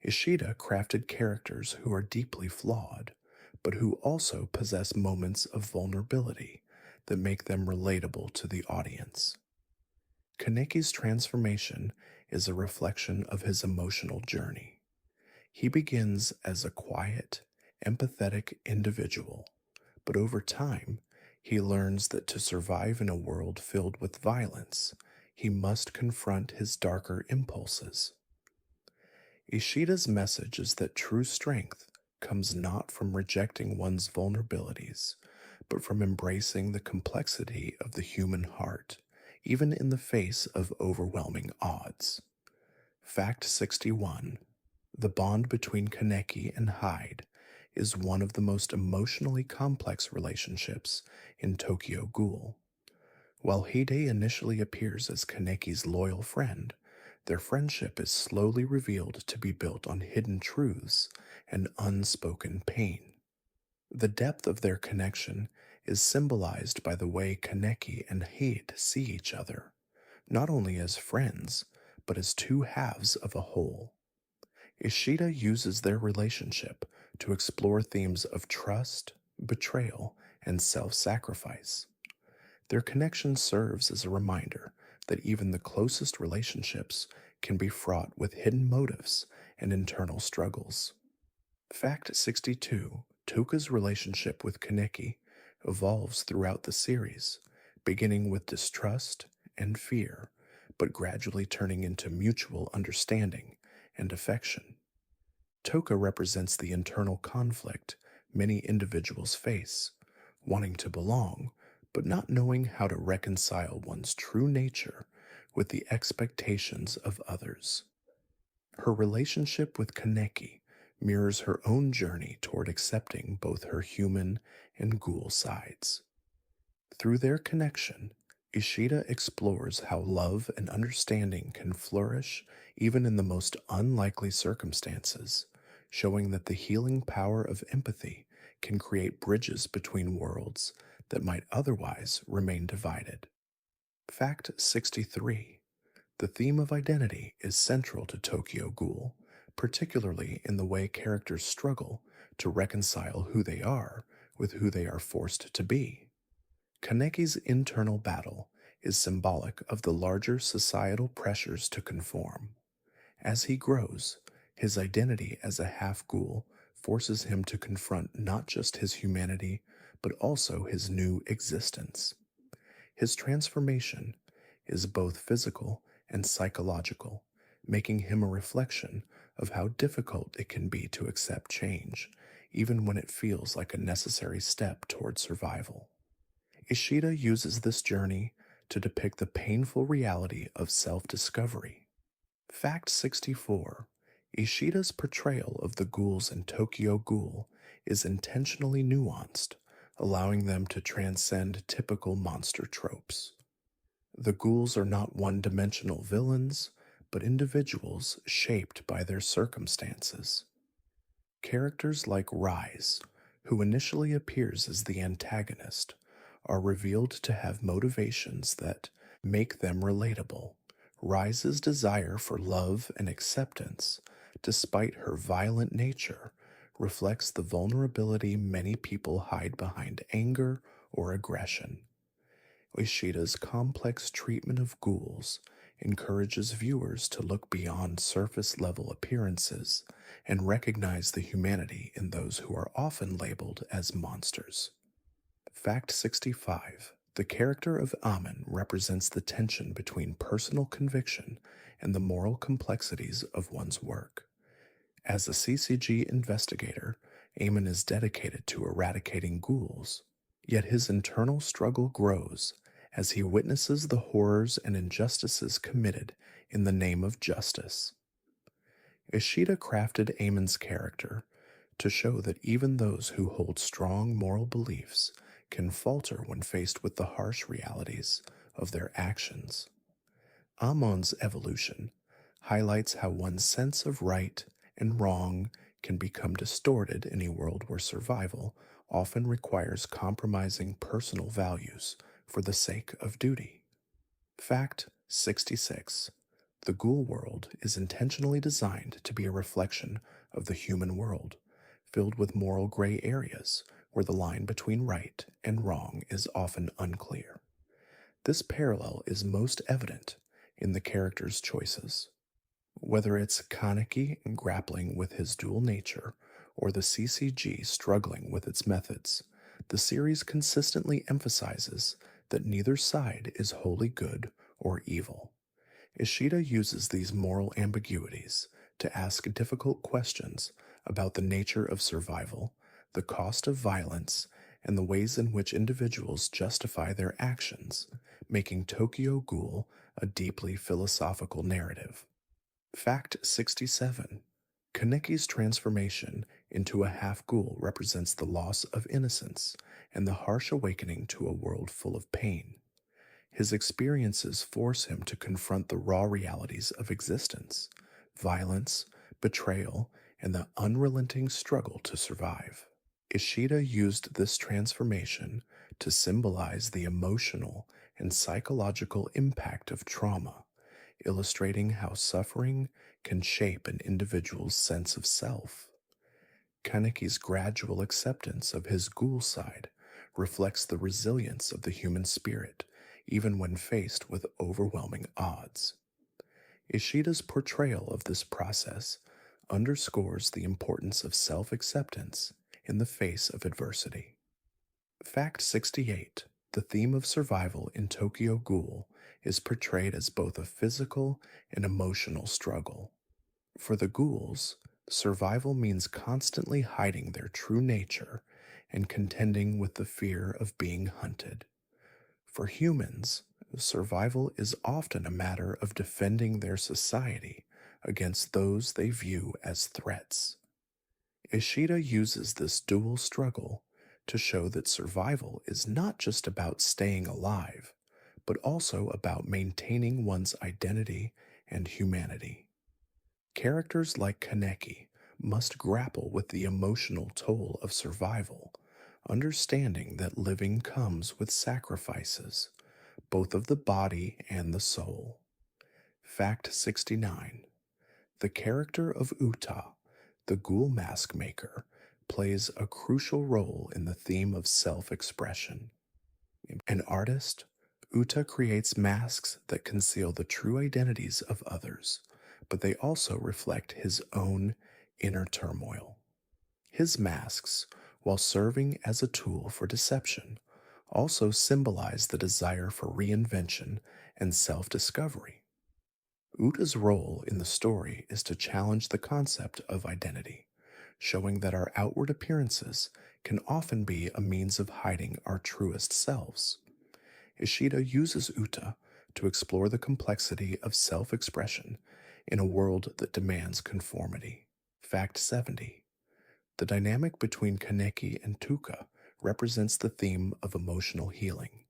Ishida crafted characters who are deeply flawed, but who also possess moments of vulnerability that make them relatable to the audience. Kaneki's transformation is a reflection of his emotional journey. He begins as a quiet, empathetic individual, but over time, he learns that to survive in a world filled with violence, he must confront his darker impulses. Ishida's message is that true strength comes not from rejecting one's vulnerabilities, but from embracing the complexity of the human heart, even in the face of overwhelming odds. Fact 61. The bond between Kaneki and Hyde is one of the most emotionally complex relationships in Tokyo Ghoul. While Hide initially appears as Kaneki's loyal friend, their friendship is slowly revealed to be built on hidden truths and unspoken pain. The depth of their connection is symbolized by the way Kaneki and Hide see each other, not only as friends, but as two halves of a whole. Ishida uses their relationship to explore themes of trust, betrayal, and self sacrifice. Their connection serves as a reminder that even the closest relationships can be fraught with hidden motives and internal struggles. Fact 62. Toka's relationship with Kaneki evolves throughout the series, beginning with distrust and fear, but gradually turning into mutual understanding and affection. Toka represents the internal conflict many individuals face, wanting to belong, but not knowing how to reconcile one's true nature with the expectations of others. Her relationship with Kaneki mirrors her own journey toward accepting both her human and ghoul sides. Through their connection, Ishida explores how love and understanding can flourish even in the most unlikely circumstances, showing that the healing power of empathy can create bridges between worlds that might otherwise remain divided. Fact 63. The theme of identity is central to Tokyo Ghoul, particularly in the way characters struggle to reconcile who they are with who they are forced to be. Kaneki's internal battle is symbolic of the larger societal pressures to conform. As he grows, His identity as a half ghoul forces him to confront not just his humanity, but also his new existence. His transformation is both physical and psychological, making him a reflection of how difficult it can be to accept change, even when it feels like a necessary step toward survival. Ishida uses this journey to depict the painful reality of self discovery. Fact 64: Ishida's portrayal of the ghouls in Tokyo Ghoul is intentionally nuanced, allowing them to transcend typical monster tropes. The ghouls are not one dimensional villains, but individuals shaped by their circumstances. Characters like Rise, who initially appears as the antagonist, are revealed to have motivations that make them relatable. Rise's desire for love and acceptance, despite her violent nature, reflects the vulnerability many people hide behind anger or aggression. Ishida's complex treatment of ghouls encourages viewers to look beyond surface level appearances and recognize the humanity in those who are often labeled as monsters. Fact 65: The character of Amen represents the tension between personal conviction and the moral complexities of one's work. As a CCG investigator, Amen is dedicated to eradicating ghouls, yet his internal struggle grows as he witnesses the horrors and injustices committed in the name of justice. Ishida crafted Amen's character to show that even those who hold strong moral beliefs can falter when faced with the harsh realities of their actions. Amon's evolution highlights how one's sense of right and wrong can become distorted in a world where survival often requires compromising personal values for the sake of duty. Fact 66: The ghoul world is intentionally designed to be a reflection of the human world, filled with moral gray areas where the line between right and wrong is often unclear. This parallel is most evident in the character's choices. Whether it's Kaneki grappling with his dual nature or the CCG struggling with its methods, the series consistently emphasizes that neither side is wholly good or evil. Ishida uses these moral ambiguities to ask difficult questions about the nature of survival, the cost of violence, and the ways in which individuals justify their actions, making Tokyo Ghoul a deeply philosophical narrative. Fact 67: Kaneki's transformation into a half ghoul represents the loss of innocence and the harsh awakening to a world full of pain. His experiences force him to confront the raw realities of existence: violence, betrayal, and the unrelenting struggle to survive. Ishida used this transformation to symbolize the emotional and psychological impact of trauma, illustrating how suffering can shape an individual's sense of self. Kaneki's gradual acceptance of his ghoul side reflects the resilience of the human spirit, even when faced with overwhelming odds. Ishida's portrayal of this process underscores the importance of self acceptance in the face of adversity. Fact 68: The theme of survival in Tokyo Ghoul is portrayed as both a physical and emotional struggle. For the ghouls, survival means constantly hiding their true nature and contending with the fear of being hunted. For humans, survival is often a matter of defending their society against those they view as threats. Ishida uses this dual struggle to show that survival is not just about staying alive, but also about maintaining one's identity and humanity. Characters like Kaneki must grapple with the emotional toll of survival, understanding that living comes with sacrifices, both of the body and the soul. Fact 69: The character of Uta, the ghoul mask maker, plays a crucial role in the theme of self-expression. An artist, Uta creates masks that conceal the true identities of others, but they also reflect his own inner turmoil. His masks, while serving as a tool for deception, also symbolize the desire for reinvention and self discovery. Uta's role in the story is to challenge the concept of identity, showing that our outward appearances can often be a means of hiding our truest selves. Ishida uses Uta to explore the complexity of self expression in a world that demands conformity. Fact 70. The dynamic between Kaneki and Tuka represents the theme of emotional healing.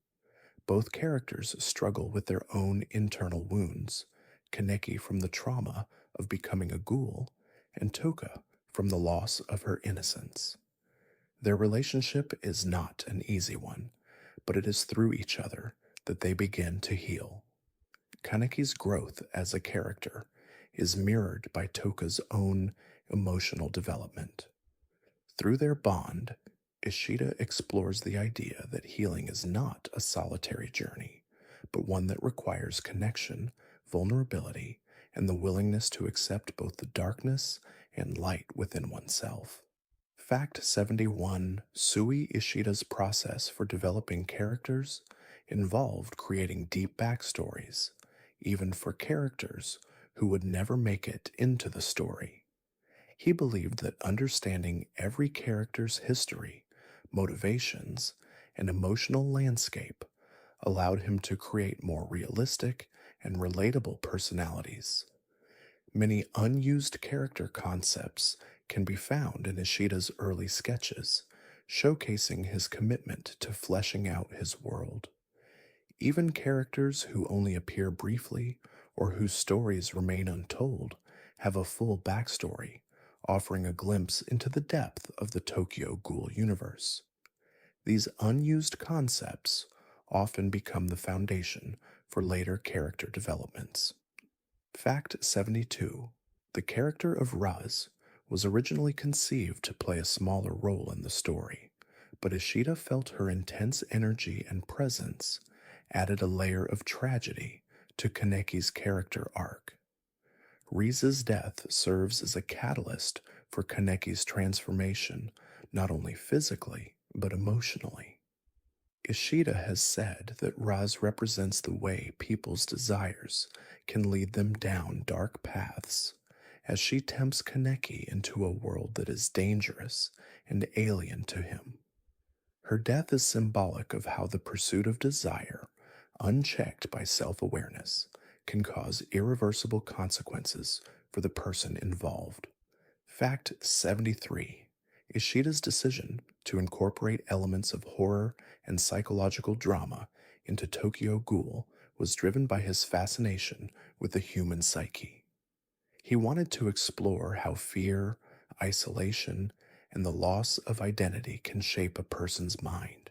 Both characters struggle with their own internal wounds, Kaneki from the trauma of becoming a ghoul, and Tuka from the loss of her innocence. Their relationship is not an easy one, but it is through each other that they begin to heal. Kaneki's growth as a character is mirrored by Toka's own emotional development. Through their bond, Ishida explores the idea that healing is not a solitary journey, but one that requires connection, vulnerability, and the willingness to accept both the darkness and light within oneself. Fact 71. Sui Ishida's process for developing characters involved creating deep backstories, even for characters who would never make it into the story. He believed that understanding every character's history, motivations, and emotional landscape allowed him to create more realistic and relatable personalities. Many unused character concepts can be found in Ishida's early sketches, showcasing his commitment to fleshing out his world. Even characters who only appear briefly or whose stories remain untold have a full backstory, offering a glimpse into the depth of the Tokyo Ghoul universe. These unused concepts often become the foundation for later character developments. Fact 72. The character of Raz was originally conceived to play a smaller role in the story, but Ishida felt her intense energy and presence added a layer of tragedy to Kaneki's character arc. Rize's death serves as a catalyst for Kaneki's transformation, not only physically, but emotionally. Ishida has said that Raz represents the way people's desires can lead them down dark paths, as she tempts Kaneki into a world that is dangerous and alien to him. Her death is symbolic of how the pursuit of desire, unchecked by self awareness, can cause irreversible consequences for the person involved. Fact 73. Ishida's decision to incorporate elements of horror and psychological drama into Tokyo Ghoul was driven by his fascination with the human psyche. He wanted to explore how fear, isolation, and the loss of identity can shape a person's mind.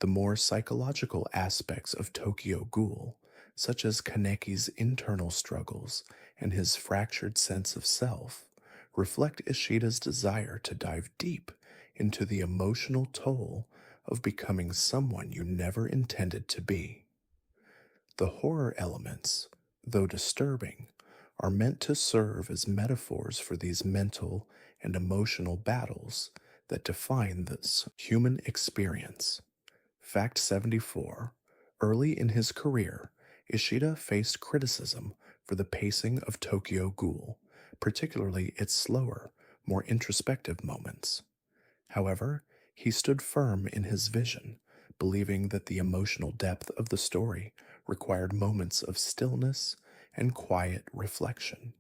The more psychological aspects of Tokyo Ghoul, such as Kaneki's internal struggles and his fractured sense of self, reflect Ishida's desire to dive deep into the emotional toll of becoming someone you never intended to be. The horror elements, though disturbing, are meant to serve as metaphors for these mental and emotional battles that define this human experience. Fact 74. Early in his career, Ishida faced criticism for the pacing of Tokyo Ghoul, particularly its slower, more introspective moments. However, he stood firm in his vision, believing that the emotional depth of the story required moments of stillness and quiet reflection.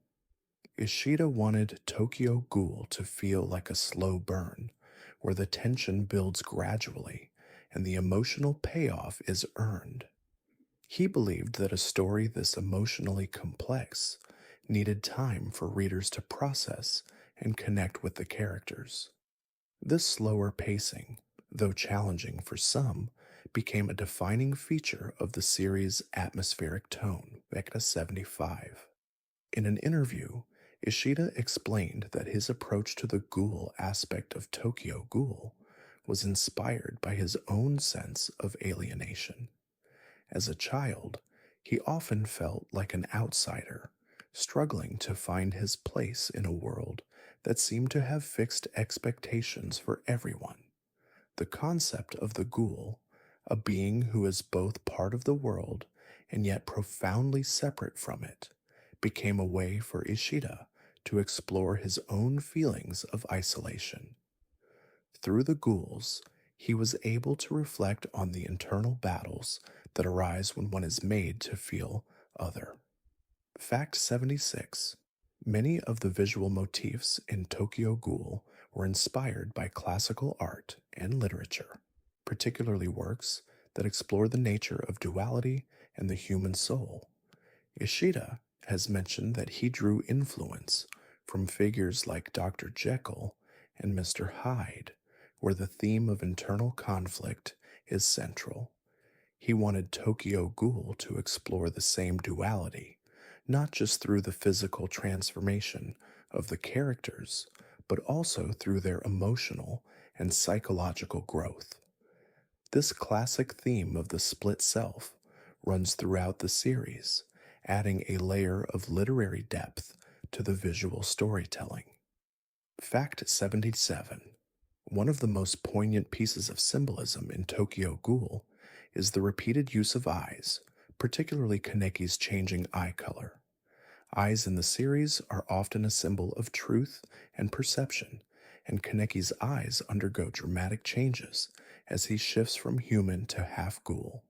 Ishida wanted Tokyo Ghoul to feel like a slow burn, where the tension builds gradually and the emotional payoff is earned. He believed that a story this emotionally complex needed time for readers to process and connect with the characters. This slower pacing, though challenging for some, became a defining feature of the series' atmospheric tone, Vecna 75. In an interview, Ishida explained that his approach to the ghoul aspect of Tokyo Ghoul was inspired by his own sense of alienation. As a child, he often felt like an outsider, struggling to find his place in a world that seemed to have fixed expectations for everyone. The concept of the ghoul, a being who is both part of the world and yet profoundly separate from it, became a way for Ishida to explore his own feelings of isolation. Through the ghouls, he was able to reflect on the internal battles that arise when one is made to feel other. Fact 76. Many of the visual motifs in Tokyo Ghoul were inspired by classical art and literature, particularly works that explore the nature of duality and the human soul. Ishida has mentioned that he drew influence from figures like Dr. Jekyll and Mr. Hyde, where the theme of internal conflict is central. He wanted Tokyo Ghoul to explore the same duality, not just through the physical transformation of the characters, but also through their emotional and psychological growth. This classic theme of the split self runs throughout the series, adding a layer of literary depth to the visual storytelling. Fact 77. One of the most poignant pieces of symbolism in Tokyo Ghoul is the repeated use of eyes, particularly Kaneki's changing eye color. Eyes in the series are often a symbol of truth and perception, and Kaneki's eyes undergo dramatic changes as he shifts from human to half ghoul.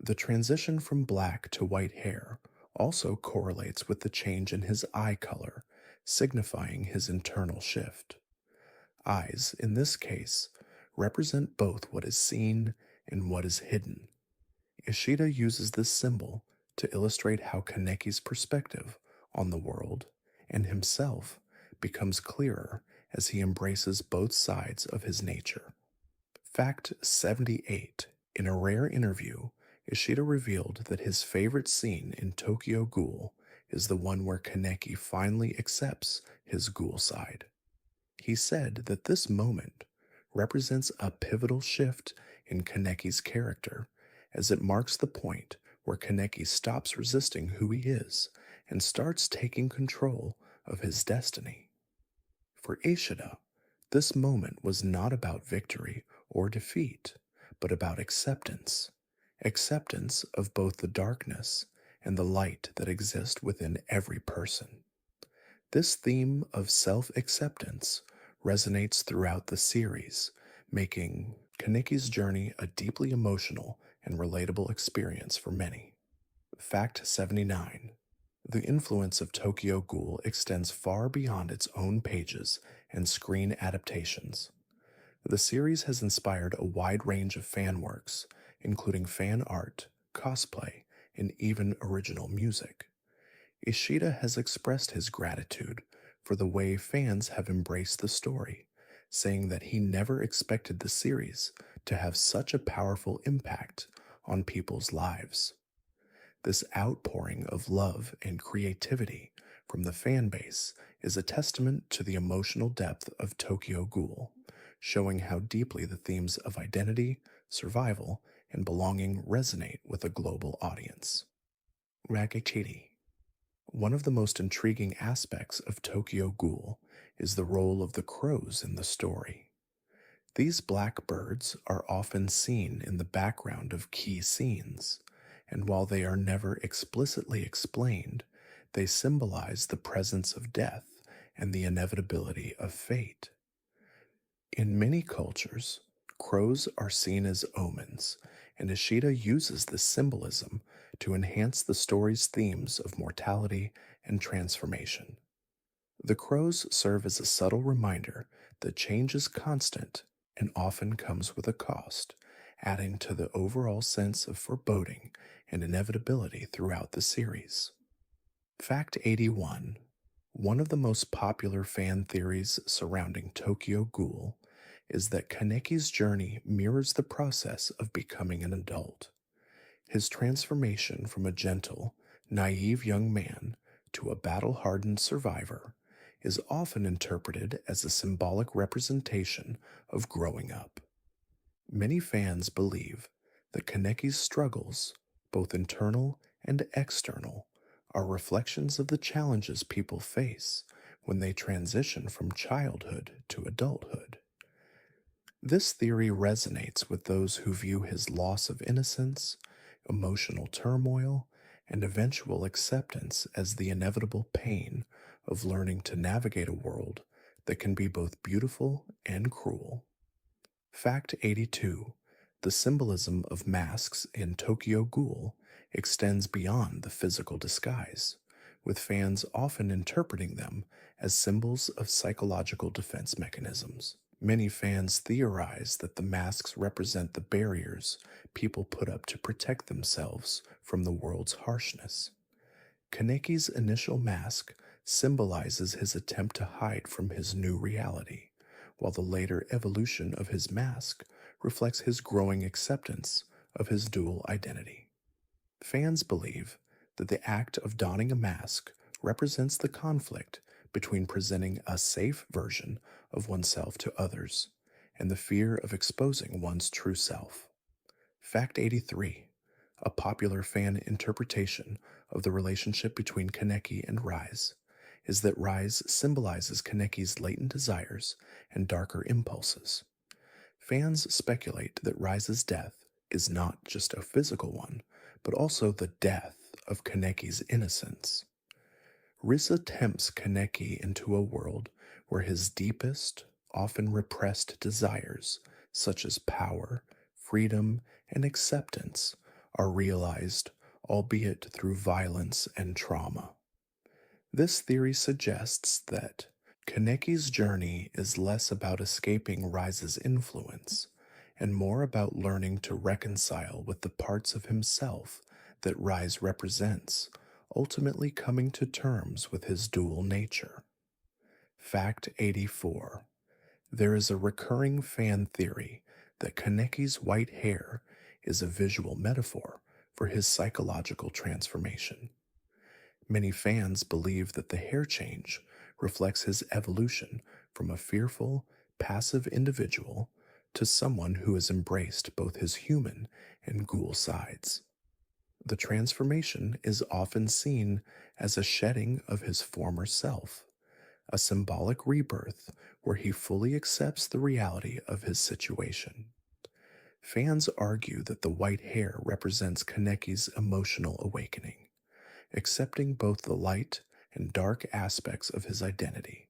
The transition from black to white hair also correlates with the change in his eye color, signifying his internal shift. Eyes, in this case, represent both what is seen and what is hidden. Ishida uses this symbol to illustrate how Kaneki's perspective on the world and himself becomes clearer as he embraces both sides of his nature. Fact 78. In a rare interview, Ishida revealed that his favorite scene in Tokyo Ghoul is the one where Kaneki finally accepts his ghoul side. He said that this moment represents a pivotal shift in Kaneki's character, as it marks the point where Kaneki stops resisting who he is and starts taking control of his destiny. For Ishida, this moment was not about victory or defeat, but about acceptance. Acceptance of both the darkness and the light that exist within every person. This theme of self-acceptance resonates throughout the series, making Kaneki's journey a deeply emotional and relatable experience for many. Fact 79. The influence of Tokyo Ghoul extends far beyond its own pages and screen adaptations. The series has inspired a wide range of fan works, including fan art, cosplay, and even original music. Ishida has expressed his gratitude for the way fans have embraced the story, saying that he never expected the series to have such a powerful impact on people's lives. This outpouring of love and creativity from the fan base is a testament to the emotional depth of Tokyo Ghoul, showing how deeply the themes of identity, survival, and belonging resonate with a global audience. Rakichiri. One of the most intriguing aspects of Tokyo Ghoul is the role of the crows in the story. These black birds are often seen in the background of key scenes, and while they are never explicitly explained, they symbolize the presence of death and the inevitability of fate. In many cultures, crows are seen as omens, and Ishida uses this symbolism to enhance the story's themes of mortality and transformation. The crows serve as a subtle reminder that change is constant and often comes with a cost, adding to the overall sense of foreboding and inevitability throughout the series. Fact 81. One of the most popular fan theories surrounding Tokyo Ghoul is that Kaneki's journey mirrors the process of becoming an adult. His transformation from a gentle, naive young man to a battle-hardened survivor is often interpreted as a symbolic representation of growing up. Many fans believe that Kaneki's struggles, both internal and external, are reflections of the challenges people face when they transition from childhood to adulthood. This theory resonates with those who view his loss of innocence, emotional turmoil, and eventual acceptance as the inevitable pain of learning to navigate a world that can be both beautiful and cruel. Fact 82. The symbolism of masks in Tokyo Ghoul extends beyond the physical disguise, with fans often interpreting them as symbols of psychological defense mechanisms. Many fans theorize that the masks represent the barriers people put up to protect themselves from the world's harshness. Kaneki's initial mask symbolizes his attempt to hide from his new reality, while the later evolution of his mask reflects his growing acceptance of his dual identity. Fans believe that the act of donning a mask represents the conflict between presenting a safe version of oneself to others and the fear of exposing one's true self. Fact 83. A popular fan interpretation of the relationship between Kaneki and Rise is that Rise symbolizes Kaneki's latent desires and darker impulses. Fans speculate that Rise's death is not just a physical one, but also the death of Kaneki's innocence. Risa tempts Kaneki into a world where his deepest, often repressed desires, such as power, freedom, and acceptance, are realized, albeit through violence and trauma. This theory suggests that Kaneki's journey is less about escaping Rise's influence and more about learning to reconcile with the parts of himself that Rise represents, ultimately coming to terms with his dual nature. Fact 84. There is a recurring fan theory that Kaneki's white hair is a visual metaphor for his psychological transformation. Many fans believe that the hair change reflects his evolution from a fearful, passive individual to someone who has embraced both his human and ghoul sides. The transformation is often seen as a shedding of his former self, a symbolic rebirth where he fully accepts the reality of his situation. Fans argue that the white hair represents Kaneki's emotional awakening, accepting both the light and dark aspects of his identity,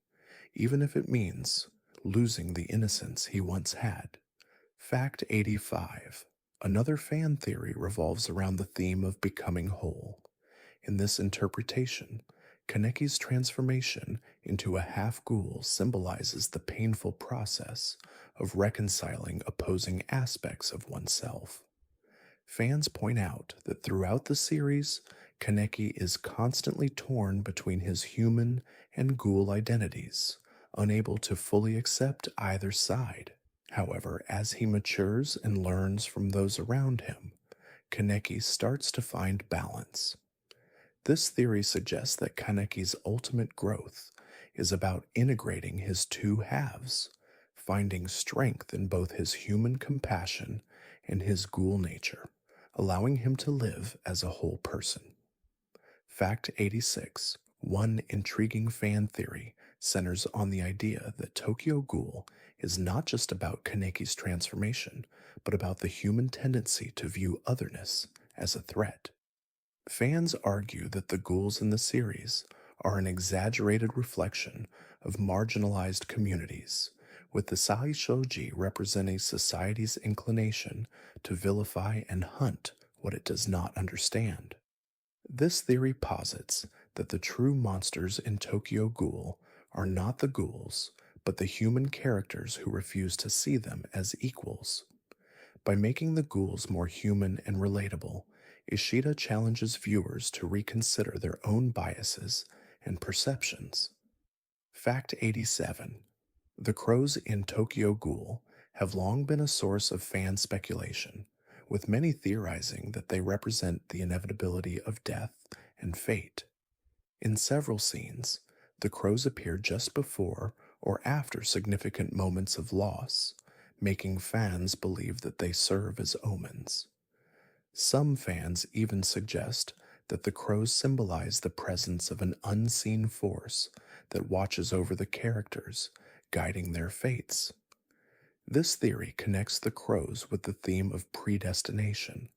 even if it means losing the innocence he once had. Fact 85. Another fan theory revolves around the theme of becoming whole. In this interpretation, Kaneki's transformation into a half-ghoul symbolizes the painful process of reconciling opposing aspects of oneself. Fans point out that throughout the series, Kaneki is constantly torn between his human and ghoul identities, unable to fully accept either side. However, as he matures and learns from those around him, Kaneki starts to find balance. This theory suggests that Kaneki's ultimate growth is about integrating his two halves, finding strength in both his human compassion and his ghoul nature, allowing him to live as a whole person. Fact 86. One intriguing fan theory centers on the idea that Tokyo Ghoul is not just about Kaneki's transformation, but about the human tendency to view otherness as a threat. Fans argue that the ghouls in the series are an exaggerated reflection of marginalized communities, with the Saishoji representing society's inclination to vilify and hunt what it does not understand. This theory posits that the true monsters in Tokyo Ghoul are not the ghouls, but the human characters who refuse to see them as equals. By making the ghouls more human and relatable, Ishida challenges viewers to reconsider their own biases and perceptions. Fact 87. The crows in Tokyo Ghoul have long been a source of fan speculation, with many theorizing that they represent the inevitability of death and fate. In several scenes, the crows appear just before or after significant moments of loss, making fans believe that they serve as omens. Some fans even suggest that the crows symbolize the presence of an unseen force that watches over the characters, guiding their fates. This theory connects the crows with the theme of predestination,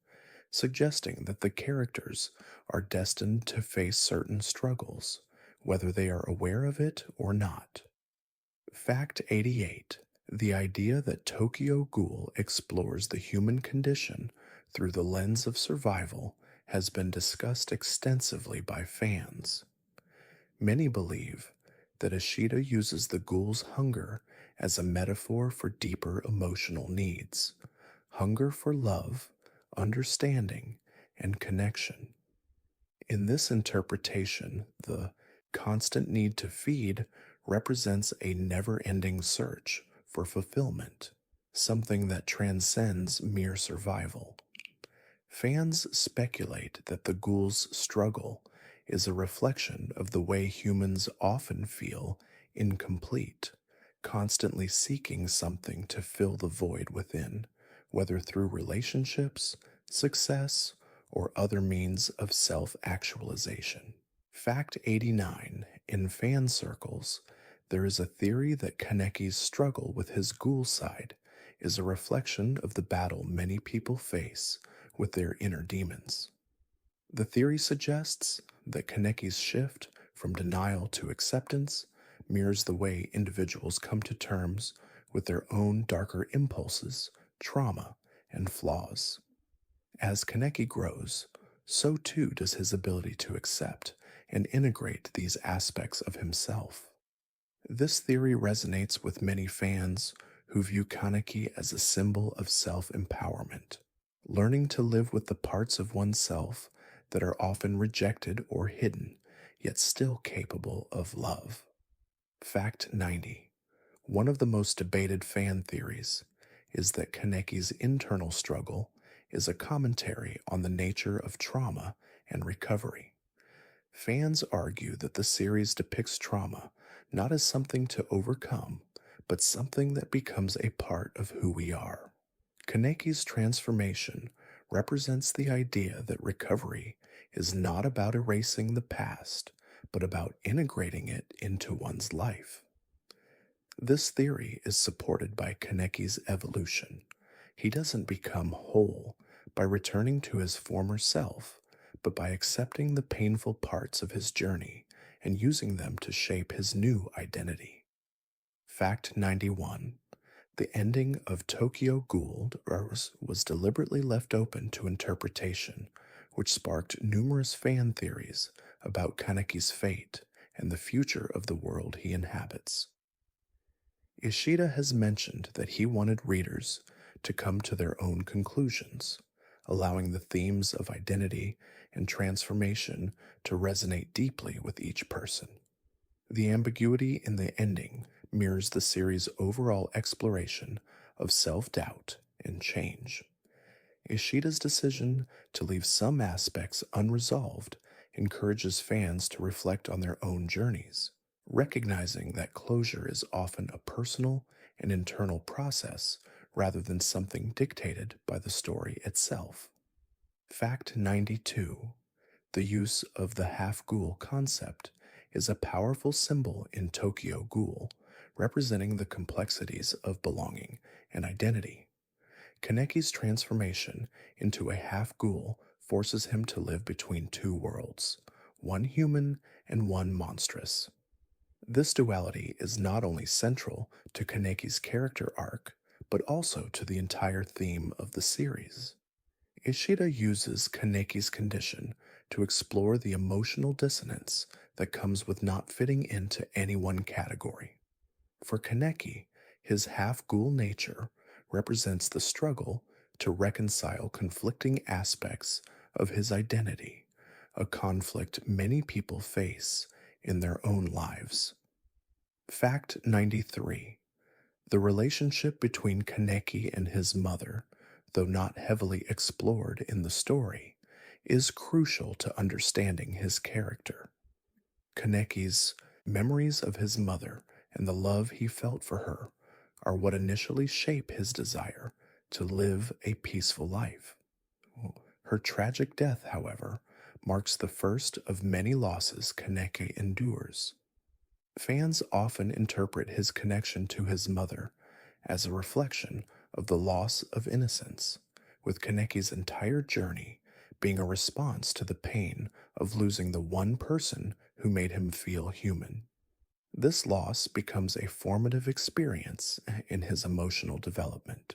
suggesting that the characters are destined to face certain struggles, whether they are aware of it or not. Fact 88. The idea that Tokyo Ghoul explores the human condition through the lens of survival has been discussed extensively by fans. Many believe that Ishida uses the ghoul's hunger as a metaphor for deeper emotional needs, hunger for love, understanding, and connection. In this interpretation, the constant need to feed represents a never ending search for fulfillment, something that transcends mere survival. Fans speculate that the ghoul's struggle is a reflection of the way humans often feel incomplete, constantly seeking something to fill the void within, whether through relationships, success, or other means of self actualization. Fact 89. In fan circles, there is a theory that Kaneki's struggle with his ghoul side is a reflection of the battle many people face with their inner demons. The theory suggests that Kaneki's shift from denial to acceptance mirrors the way individuals come to terms with their own darker impulses, trauma, and flaws. As Kaneki grows, so too does his ability to accept and integrate these aspects of himself. This theory resonates with many fans who view Kaneki as a symbol of self empowerment, learning to live with the parts of oneself that are often rejected or hidden, yet still capable of love. Fact 90. One of the most debated fan theories is that Kaneki's internal struggle is a commentary on the nature of trauma and recovery. Fans argue that the series depicts trauma not as something to overcome, but something that becomes a part of who we are. Kaneki's transformation represents the idea that recovery is not about erasing the past, but about integrating it into one's life. This theory is supported by Kaneki's evolution. He doesn't become whole by returning to his former self, but by accepting the painful parts of his journey and using them to shape his new identity. Fact 91. The ending of Tokyo Ghoul was deliberately left open to interpretation, which sparked numerous fan theories about Kaneki's fate and the future of the world he inhabits. Ishida has mentioned that he wanted readers to come to their own conclusions, allowing the themes of identity and transformation to resonate deeply with each person. The ambiguity in the ending mirrors the series' overall exploration of self-doubt and change. Ishida's decision to leave some aspects unresolved encourages fans to reflect on their own journeys, recognizing that closure is often a personal and internal process rather than something dictated by the story itself. Fact 92. The use of the half-ghoul concept is a powerful symbol in Tokyo Ghoul, representing the complexities of belonging and identity. Kaneki's transformation into a half-ghoul forces him to live between two worlds, one human and one monstrous. This duality is not only central to Kaneki's character arc, but also to the entire theme of the series. Ishida uses Kaneki's condition to explore the emotional dissonance that comes with not fitting into any one category. For Kaneki, his half-ghoul nature represents the struggle to reconcile conflicting aspects of his identity, a conflict many people face in their own lives. Fact 93. The relationship between Kaneki and his mother, though not heavily explored in the story, is crucial to understanding his character. Kaneki's memories of his mother and the love he felt for her are what initially shape his desire to live a peaceful life. Her tragic death, however, marks the first of many losses Kaneki endures. Fans often interpret his connection to his mother as a reflection of the loss of innocence, with Kaneki's entire journey being a response to the pain of losing the one person who made him feel human. This loss becomes a formative experience in his emotional development.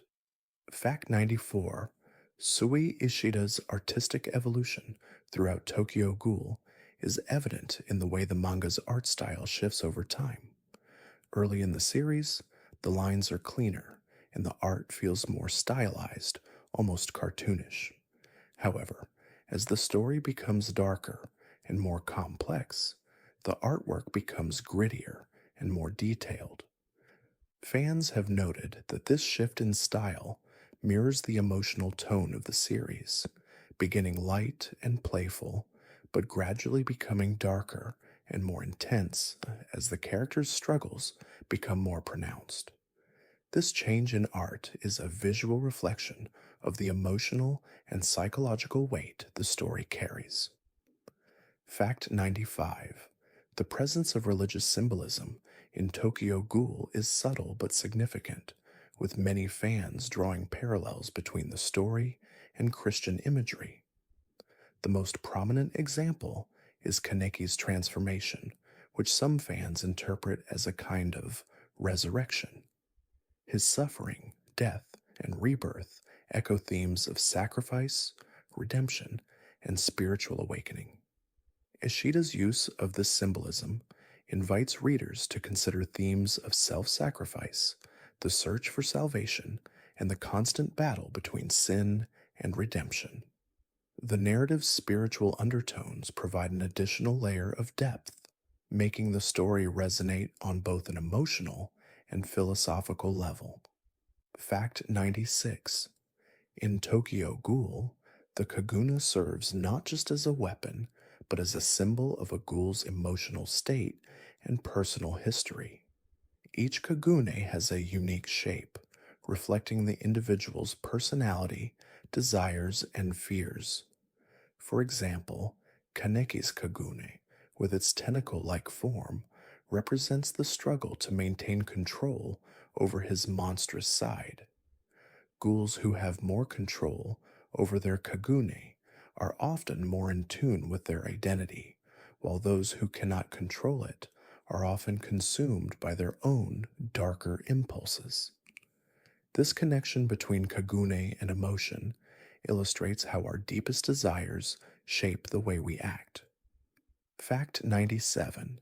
Fact 94: Sui Ishida's artistic evolution throughout Tokyo Ghoul is evident in the way the manga's art style shifts over time. Early in the series, the lines are cleaner and the art feels more stylized, almost cartoonish. However, as the story becomes darker and more complex, the artwork becomes grittier and more detailed. Fans have noted that this shift in style mirrors the emotional tone of the series, beginning light and playful, but gradually becoming darker and more intense as the characters' struggles become more pronounced. This change in art is a visual reflection of the emotional and psychological weight the story carries. Fact 95: The presence of religious symbolism in Tokyo Ghoul is subtle but significant, with many fans drawing parallels between the story and Christian imagery. The most prominent example is Kaneki's transformation, which some fans interpret as a kind of resurrection. His suffering, death, and rebirth echo themes of sacrifice, redemption, and spiritual awakening. Ishida's use of this symbolism invites readers to consider themes of self sacrifice, the search for salvation, and the constant battle between sin and redemption. The narrative's spiritual undertones provide an additional layer of depth, making the story resonate on both an emotional and philosophical level. Fact 96: In Tokyo Ghoul, the kaguna serves not just as a weapon, but as a symbol of a ghoul's emotional state and personal history. Each kagune has a unique shape, reflecting the individual's personality, desires, and fears. For example, Kaneki's kagune, with its tentacle-like form, represents the struggle to maintain control over his monstrous side. Ghouls who have more control over their kagune are often more in tune with their identity, while those who cannot control it are often consumed by their own darker impulses. This connection between kagune and emotion illustrates how our deepest desires shape the way we act. Fact 97: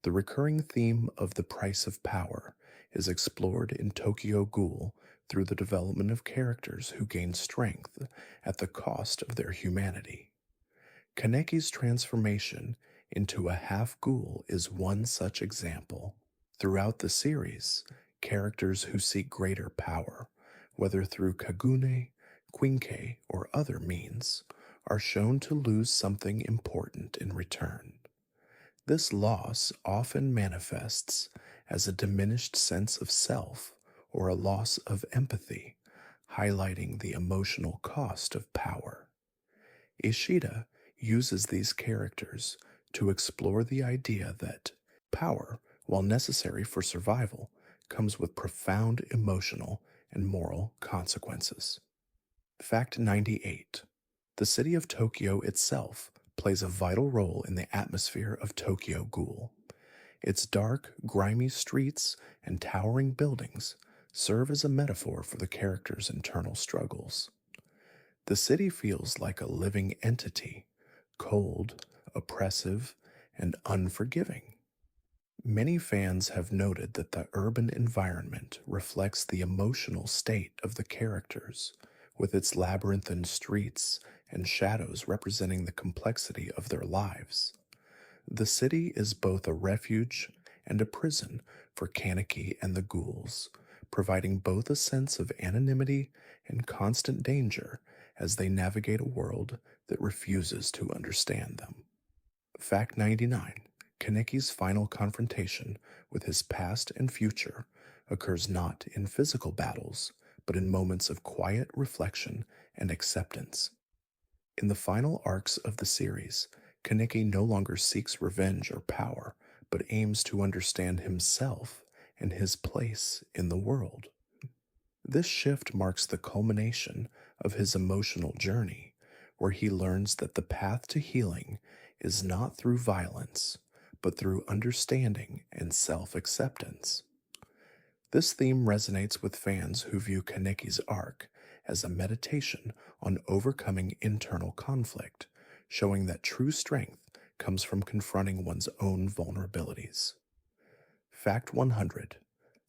The recurring theme of the price of power is explored in Tokyo Ghoul through the development of characters who gain strength at the cost of their humanity. Kaneki's transformation into a half ghoul is one such example. Throughout the series, characters who seek greater power, whether through kagune, quinke, or other means, are shown to lose something important in return. This loss often manifests as a diminished sense of self or a loss of empathy, highlighting the emotional cost of power. Ishida uses these characters to explore the idea that power, while necessary for survival, comes with profound emotional and moral consequences. Fact 98: The city of Tokyo itself plays a vital role in the atmosphere of Tokyo Ghoul. Its dark, grimy streets and towering buildings serve as a metaphor for the characters' internal struggles. The city feels like a living entity, cold, oppressive, and unforgiving. Many fans have noted that the urban environment reflects the emotional state of the characters, with its labyrinthine streets and shadows representing the complexity of their lives. The city is both a refuge and a prison for Kaneki and the ghouls, providing both a sense of anonymity and constant danger as they navigate a world that refuses to understand them. Fact 99: Kaneki's final confrontation with his past and future occurs not in physical battles, but in moments of quiet reflection and acceptance. In the final arcs of the series, Kaneki no longer seeks revenge or power, but aims to understand himself and his place in the world. This shift marks the culmination of his emotional journey, where he learns that the path to healing is not through violence, but through understanding and self acceptance. This theme resonates with fans who view Kaneki's arc as a meditation on overcoming internal conflict, showing that true strength comes from confronting one's own vulnerabilities. Fact 100: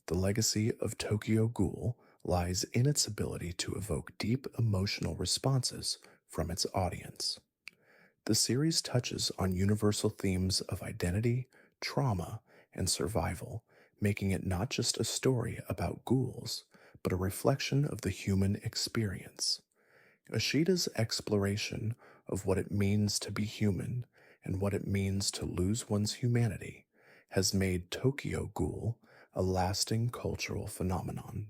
the legacy of Tokyo Ghoul lies in its ability to evoke deep emotional responses from its audience. The series touches on universal themes of identity, trauma, and survival, making it not just a story about ghouls, but a reflection of the human experience. Ashida's exploration of what it means to be human and what it means to lose one's humanity has made Tokyo Ghoul a lasting cultural phenomenon.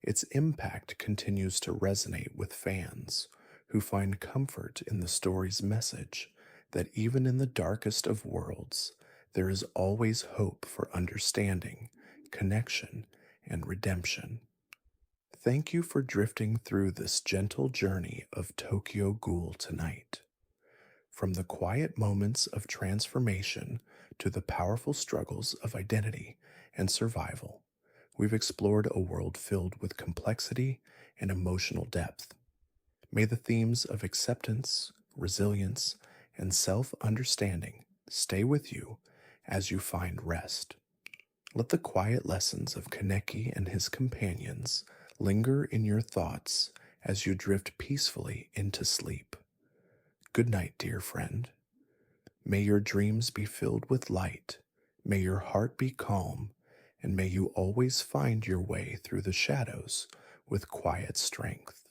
Its impact continues to resonate with fans who find comfort in the story's message that even in the darkest of worlds, there is always hope for understanding, connection, and redemption. Thank you for drifting through this gentle journey of Tokyo Ghoul tonight. From the quiet moments of transformation to the powerful struggles of identity and survival, we've explored a world filled with complexity and emotional depth. May the themes of acceptance, resilience, and self understanding stay with you as you find rest. Let the quiet lessons of Kaneki and his companions linger in your thoughts as you drift peacefully into sleep. Good night, dear friend. May your dreams be filled with light, may your heart be calm, and may you always find your way through the shadows with quiet strength.